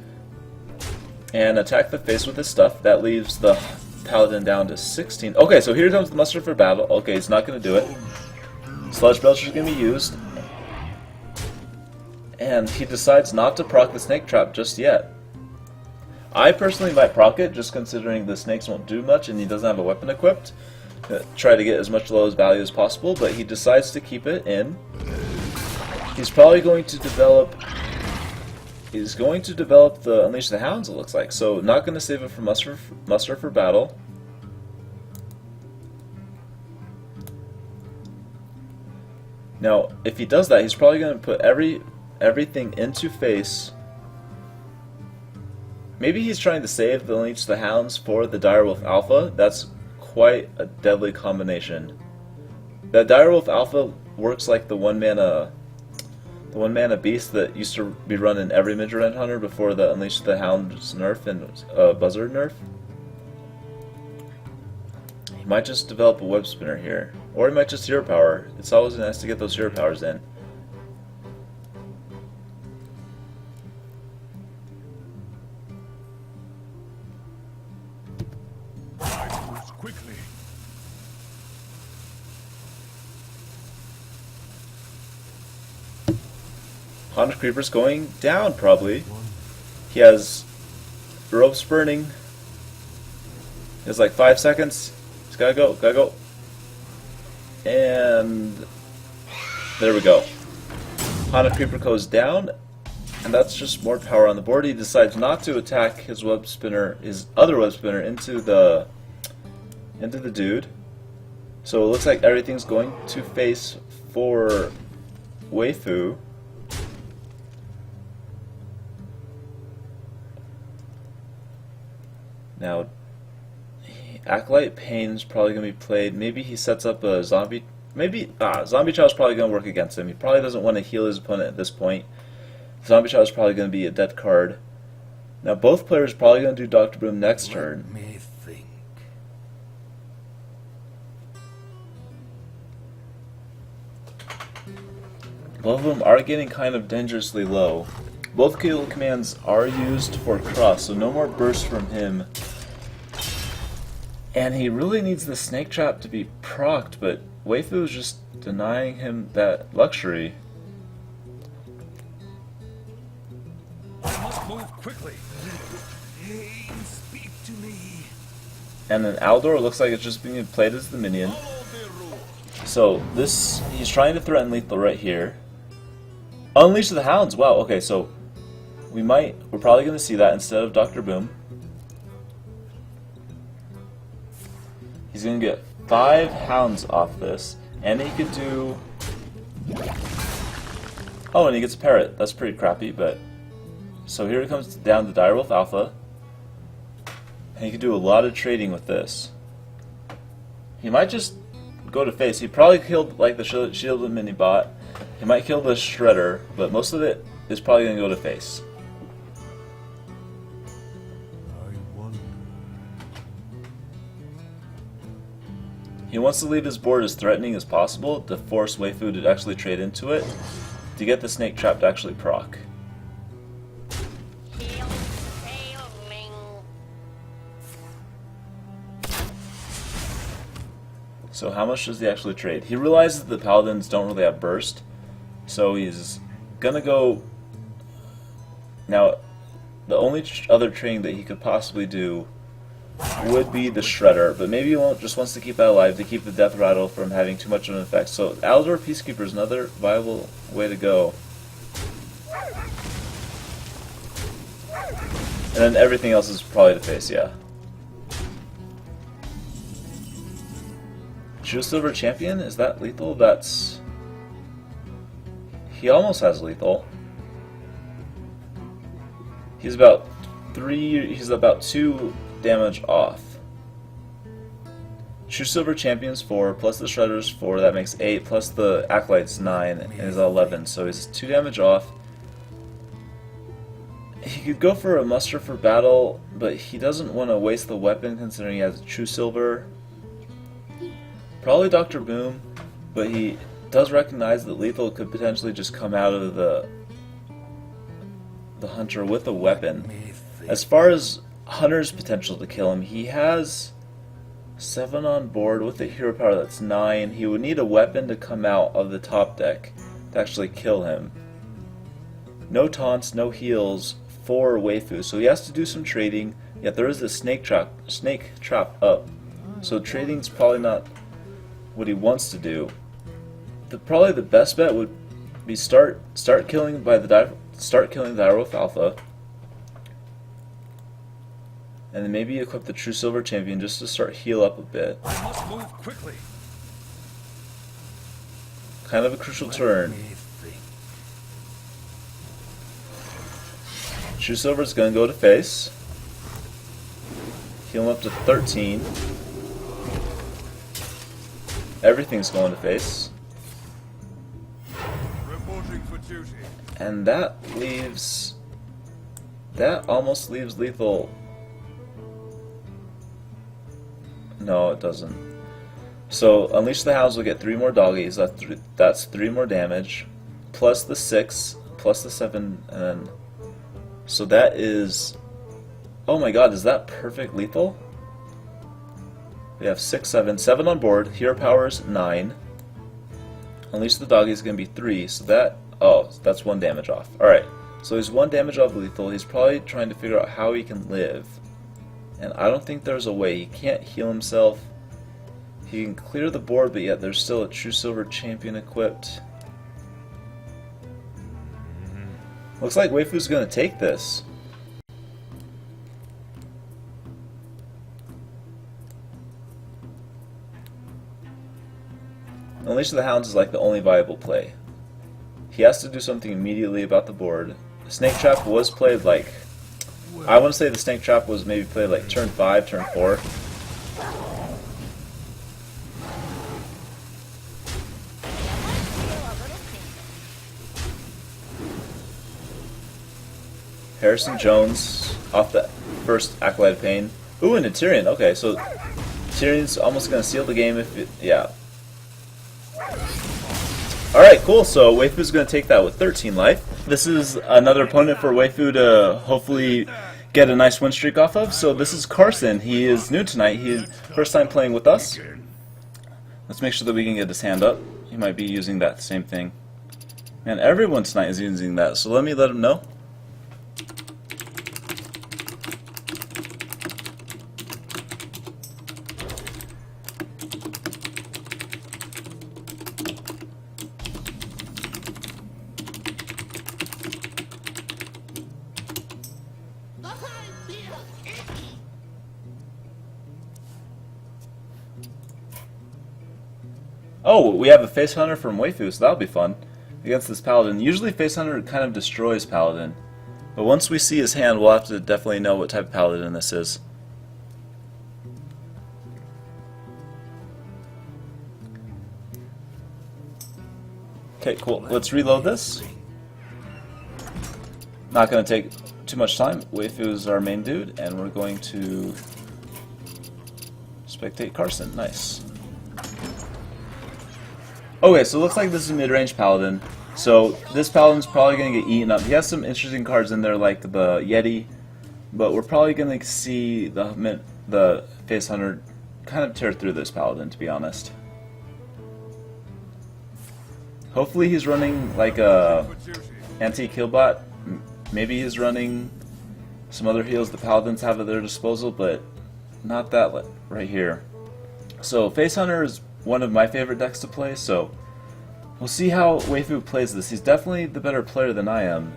[SPEAKER 1] And attack the face with his stuff. That leaves the Paladin down to 16. Okay, so here comes the muster for battle. Okay, he's not going to do it. Sludge Belcher is going to be used. And he decides not to proc the snake trap just yet. I personally might proc it, just considering the snakes won't do much and he doesn't have a weapon equipped. Try to get as much low value as possible, but he decides to keep it in. He's probably going to develop the Unleash the Hounds, it looks like. So not going to save it for muster for battle. Now, if he does that, he's probably going to put everything into face. Maybe he's trying to save the Unleash the Hounds for the Direwolf Alpha. That's quite a deadly combination. That Direwolf Alpha works like the one mana beast that used to be run in every mid-range hunter before the Unleash the Hounds nerf and Buzzard nerf. He might just develop a web spinner here, or he might just hero power. It's always nice to get those hero powers in.
[SPEAKER 2] Quickly.
[SPEAKER 1] Haunted Creeper's going down, probably. He has ropes burning. He has like 5 seconds. He's gotta go. And there we go. Haunted Creeper goes down, and that's just more power on the board. He decides not to attack his web spinner, his other web spinner, into the dude. So it looks like everything's going to face for Weifu. Now, Acolyte Pain's probably going to be played. Maybe he sets up a zombie. Zombie Child's probably going to work against him. He probably doesn't want to heal his opponent at this point. Zombie Child's probably going to be a dead card. Now, both players are probably going to do Dr. Boom next turn.
[SPEAKER 2] Let me think.
[SPEAKER 1] Both of them are getting kind of dangerously low. Both kill commands are used for Cross, so no more bursts from him. And he really needs the snake trap to be procced, but Weifu is just denying him that luxury.
[SPEAKER 2] I must move quickly. Hey, speak to me.
[SPEAKER 1] And then Aldor looks like it's just being played as the minion.
[SPEAKER 2] Follow the rules.
[SPEAKER 1] So this, he's trying to threaten lethal right here. Unleash the Hounds. Wow. Okay, so we're probably going to see that instead of Dr. Boom. He's going to get 5 Hounds off this, and he could do. Oh, and he gets a parrot. That's pretty crappy, but so here it comes down to Direwolf Alpha, and he could do a lot of trading with this. He might just go to face. He probably killed like the shielded mini bot. He might kill the shredder, but most of it is probably going to go to face. He wants to leave his board as threatening as possible to force Weifu to actually trade into it to get the snake trap to actually proc.
[SPEAKER 5] Kill sailing.
[SPEAKER 1] So how much does he actually trade? He realizes the paladins don't really have burst, so he's gonna go. Now, the only other trading that he could possibly do would be the shredder, but maybe he just wants to keep that alive to keep the death rattle from having too much of an effect. So Aldor Peacekeeper is another viable way to go. And then everything else is probably to face, yeah. True Silver Champion? Is that lethal? That's... He almost has lethal. He's about 2 damage off. True Silver Champion's 4, plus the Shredder's 4, that makes 8, plus the Acolyte's 9, and is 11, so he's 2 damage off. He could go for a muster for battle, but he doesn't want to waste the weapon considering he has True Silver. Probably Dr. Boom, but he does recognize that lethal could potentially just come out of the hunter with a weapon. As far as Hunter's potential to kill him, he has 7 on board with a hero power that's 9. He would need a weapon to come out of the top deck to actually kill him. No taunts, no heals for Weifu, so he has to do some trading. Yet there is a snake trap up, so trading's probably not what he wants to do. Probably the best bet would be start killing the Direwolf Alpha, and then maybe equip the True Silver Champion just to start heal up a bit.
[SPEAKER 2] I must move quickly.
[SPEAKER 1] Kind of a crucial turn. True Silver's gonna go to face. Heal him up to 13. Everything's going to face.
[SPEAKER 2] Reporting for duty.
[SPEAKER 1] And that almost leaves lethal. No, it doesn't. So Unleash the Hounds will get 3 more doggies. That's 3 more damage, plus the 6, plus the 7, and then. So that is. Oh my God! Is that perfect lethal? We have 6, 7 on board. Hero powers 9. Unleash the doggy is going to be 3. So that. Oh, that's 1 damage off. All right. So he's 1 damage off lethal. He's probably trying to figure out how he can live. And I don't think there's a way. He can't heal himself. He can clear the board, but yet there's still a True Silver Champion equipped. Looks like Weifu's going to take this. Unleash the Hounds is like the only viable play. He has to do something immediately about the board. The Snake Trap was played like... I want to say the Snake Trap was maybe played like turn 5, turn 4. Harrison Jones off the first Acolyte of Pain. Ooh, and a Tyrion. Okay, so Tyrion's almost going to seal the game if it... Yeah. Alright, cool. So Weifu's going to take that with 13 life. This is another opponent for Weifu to hopefully get a nice win streak off of. So this is Carson. He is new tonight. He's first time playing with us. Let's make sure that we can get his hand up. He might be using that same thing. Man, everyone tonight is using that, so let me let him know. Oh, we have a Face Hunter from Weifu, so that'll be fun. Against this Paladin. Usually Face Hunter kind of destroys Paladin. But once we see his hand, we'll have to definitely know what type of Paladin this is. Okay, cool. Let's reload this. Not going to take too much time. Weifu is our main dude, and we're going to spectate Carson. Nice. Okay, so it looks like this is a mid-range Paladin. So this Paladin's probably going to get eaten up. He has some interesting cards in there like the Yeti, but we're probably going to see the Face Hunter kind of tear through this Paladin, to be honest. Hopefully he's running like a anti-kill bot. Maybe he's running some other heals the Paladins have at their disposal, but not that right here. So Face Hunter is one of my favorite decks to play, so we'll see how Weifu plays this. He's definitely the better player than I am.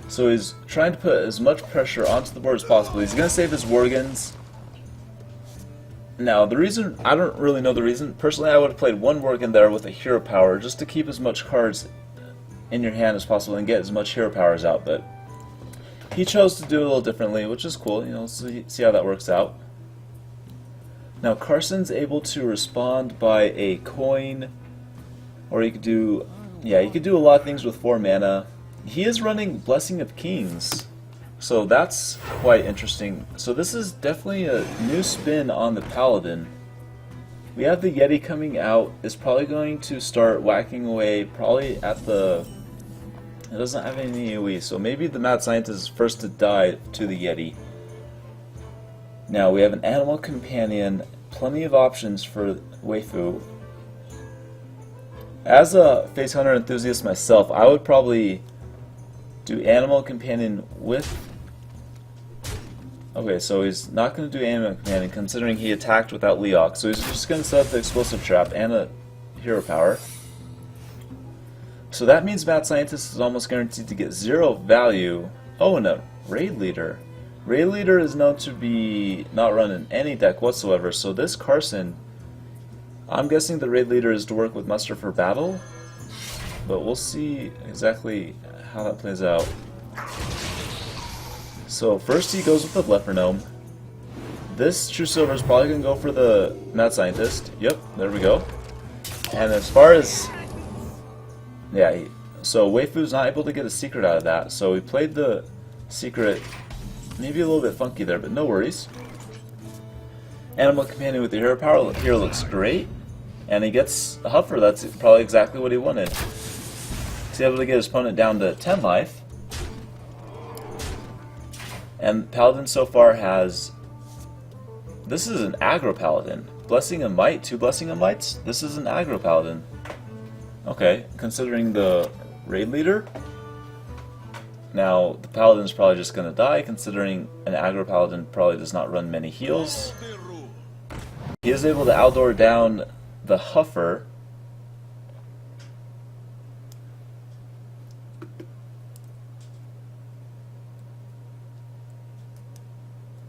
[SPEAKER 1] So he's trying to put as much pressure onto the board as possible. He's going to save his Worgens. Now, the reason, I don't really know the reason. Personally, I would have played one Worgen there with a hero power just to keep as much cards in your hand as possible and get as much hero powers out, but he chose to do it a little differently, which is cool. You know, see how that works out. Now, Carson's able to respond by a coin, or he could do, yeah, he could do a lot of things with 4 mana. He is running Blessing of Kings, so that's quite interesting. So this is definitely a new spin on the Paladin. We have the Yeti coming out. It's probably going to start whacking away, probably at the... It doesn't have any AoE, so maybe the Mad Scientist is first to die to the Yeti. Now we have an Animal Companion, plenty of options for Weifu. As a Face Hunter enthusiast myself, I would probably do Animal Companion with... Okay, so he's not going to do Animal Companion considering he attacked without Leok, so he's just going to set up the Explosive Trap and a Hero Power. So that means Mad Scientist is almost guaranteed to get 0 value. Oh, and a Raid Leader. Raid Leader is known to be not run in any deck whatsoever, so this Carson, I'm guessing the Raid Leader is to work with Muster for Battle, but we'll see exactly how that plays out. So first he goes with the Leopardome. This True Silver is probably going to go for the Mad Scientist. Yep, there we go. And as far as... Yeah, so Weifu's not able to get a secret out of that, so he played the secret maybe a little bit funky there, but no worries. Animal Companion with the hero power here looks great, and he gets a Huffer. That's probably exactly what he wanted. He's able to get his opponent down to 10 life. And Paladin so far has... This is an aggro Paladin. Blessing of Might, 2 Blessing of Mights? This is an aggro Paladin. Okay, considering the Raid Leader. Now, the Paladin's probably just going to die, considering an aggro Paladin probably does not run many heals. He is able to outdoor down the Huffer.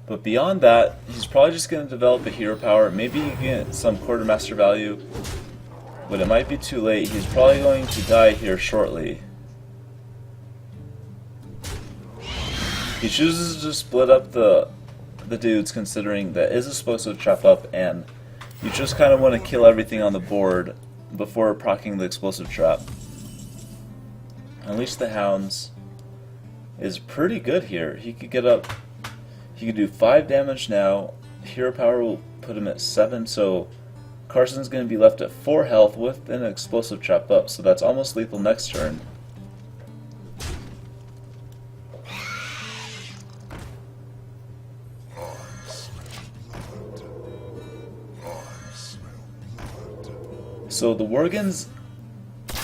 [SPEAKER 1] But beyond that, he's probably just going to develop a hero power. Maybe he can get some quartermaster value, but it might be too late. He's probably going to die here shortly. He chooses to split up the dudes, considering that is supposed to trap up, and you just kind of want to kill everything on the board before proccing the explosive trap. Unleash the Hounds is pretty good here. He could get up. He could do 5 damage now. Hero power will put him at 7, so Carson's going to be left at 4 health with an explosive trap up, so that's almost lethal next turn. So the Worgens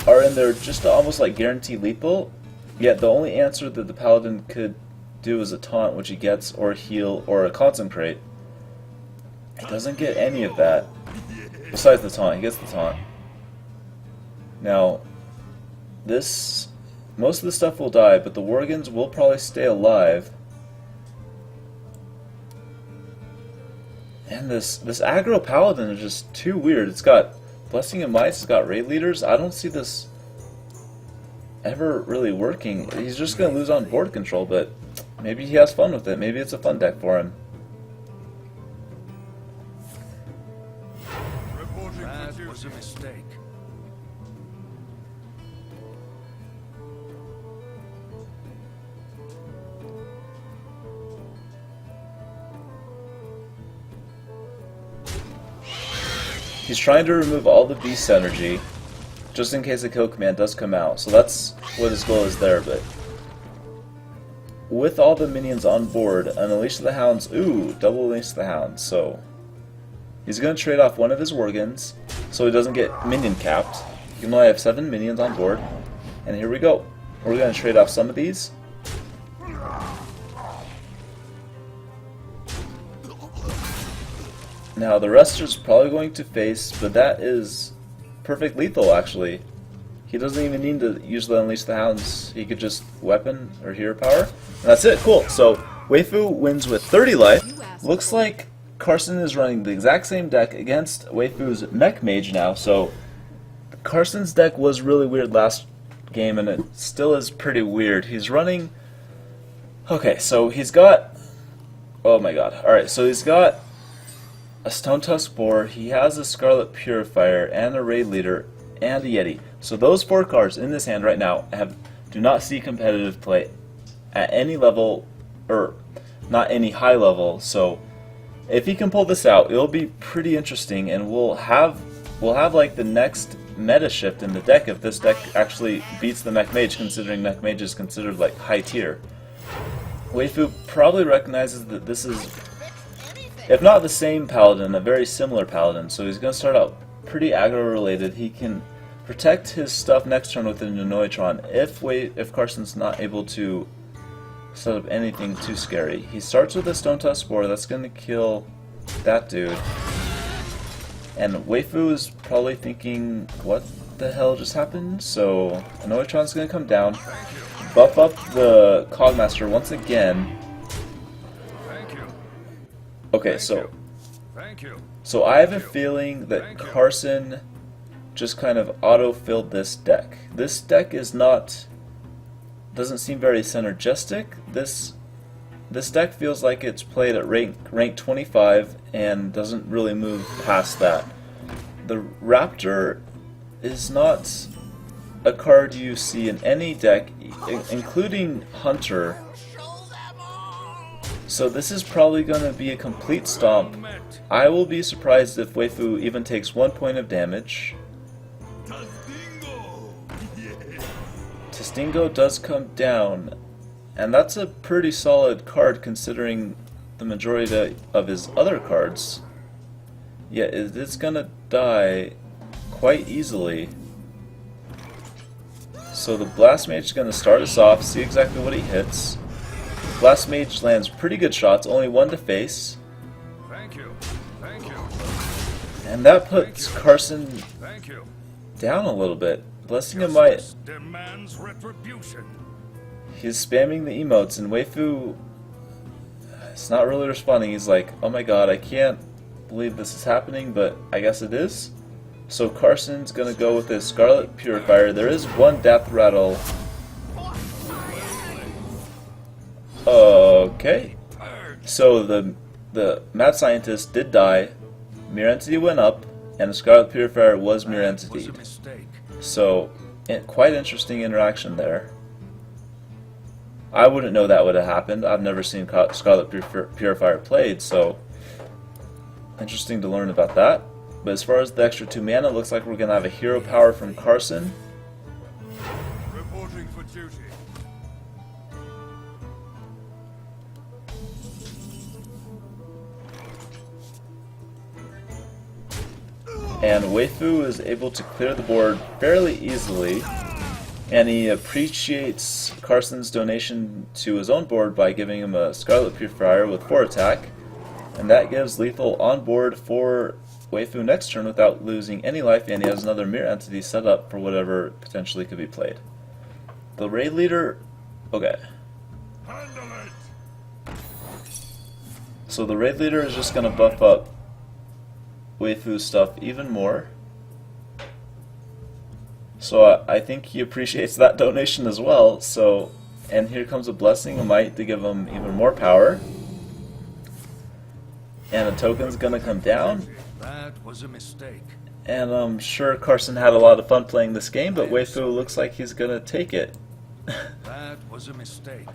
[SPEAKER 1] are in there just to almost like guarantee lethal, yet the only answer that the Paladin could do is a taunt, which he gets, or a heal, or a concentrate. He doesn't get any of that. Besides the taunt, he gets the taunt. Now, this most of the stuff will die, but the Worgens will probably stay alive. And this aggro paladin is just too weird. It's got Blessing of Mice, it's got raid leaders. I don't see this ever really working. He's just going to lose on board control, but maybe he has fun with it. Maybe it's a fun deck for him.
[SPEAKER 2] That was a mistake.
[SPEAKER 1] He's trying to remove all the beast energy, just in case a kill command does come out. So that's what his goal is there, but with all the minions on board, an Unleash the Hounds, ooh, double Unleash the Hounds, so he's going to trade off one of his Worgens, so he doesn't get minion capped. He can only have 7 minions on board, and here we go. We're going to trade off some of these. Now the rest is probably going to face, but that is perfect lethal actually. He doesn't even need to use the Unleash the Hounds. He could just weapon or hero power. And that's it, cool. So Weifu wins with 30 life. Looks like Carson is running the exact same deck against Weifu's Mech Mage now. So Carson's deck was really weird last game and it still is pretty weird. He's running... Okay, so he's got... Oh my god. Alright, so he's got a Stone Tusk Boar, he has a Scarlet Purifier, and a Raid Leader, and a Yeti. So those 4 cards in this hand right now do not see competitive play at any level, or not any high level. So if he can pull this out, it'll be pretty interesting, and we'll have like the next meta shift in the deck if this deck actually beats the Mech Mage, considering Mech Mage is considered like high tier. Weifu probably recognizes that this is, if not the same Paladin, a very similar Paladin, so he's going to start out pretty aggro related. He can protect his stuff next turn with a Noitron if Carson's not able to set up anything too scary. He starts with a Stone Tusk Boar, that's going to kill that dude. And Weifu is probably thinking, what the hell just happened? So a Noitron's going to come down, buff up the Cogmaster once again. Okay, so I have a feeling that Carson just kind of auto-filled this deck. This deck doesn't seem very synergistic. This deck feels like it's played at rank 25 and doesn't really move past that. The Raptor is not a card you see in any deck, including Hunter. So this is probably going to be a complete stomp. I will be surprised if Weifu even takes 1 point of damage. Testingo does come down, and that's a pretty solid card considering the majority of his other cards. Yeah, it is going to die quite easily. So the Blast Mage is going to start us off, see exactly what he hits. Blast Mage lands pretty good shots, only 1 to face. And that puts Carson down a little bit. Blessing of Might. He's spamming the emotes, and Weifu is not really responding. He's like, oh my god, I can't believe this is happening, but I guess it is. So Carson's gonna go with his Scarlet Purifier. There is 1 Death Rattle. Okay. So the Mad Scientist did die, Mirror Entity went up, and the Scarlet Purifier was Mirror Entity. So, quite interesting interaction there. I wouldn't know that would have happened. I've never seen Scarlet Purifier played, so interesting to learn about that. But as far as the extra 2 mana, it looks like we're going to have a hero power from Carson.
[SPEAKER 2] Reporting for duty.
[SPEAKER 1] And Weifu is able to clear the board fairly easily, and he appreciates Carson's donation to his own board by giving him a Scarlet Purifier with 4 attack, and that gives lethal on board for Weifu next turn without losing any life, and he has another Mirror Entity set up for whatever potentially could be played. The raid leader... Okay.
[SPEAKER 2] Handle it.
[SPEAKER 1] So the raid leader is just going to buff up Weifu's stuff even more. So I think he appreciates that donation as well. So, and here comes a blessing of might to give him even more power. And a token's going to come down.
[SPEAKER 2] That was a mistake.
[SPEAKER 1] And I'm sure Carson had a lot of fun playing this game, but Weifu looks like he's going to take it.
[SPEAKER 2] That was a mistake.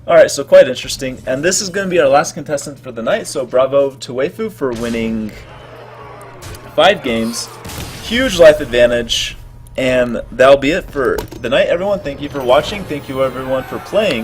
[SPEAKER 1] Alright, so quite interesting. And this is going to be our last contestant for the night, so bravo to Weifu for winning 5 games. Huge life advantage. And that'll be it for the night, everyone. Thank you for watching. Thank you, everyone, for playing.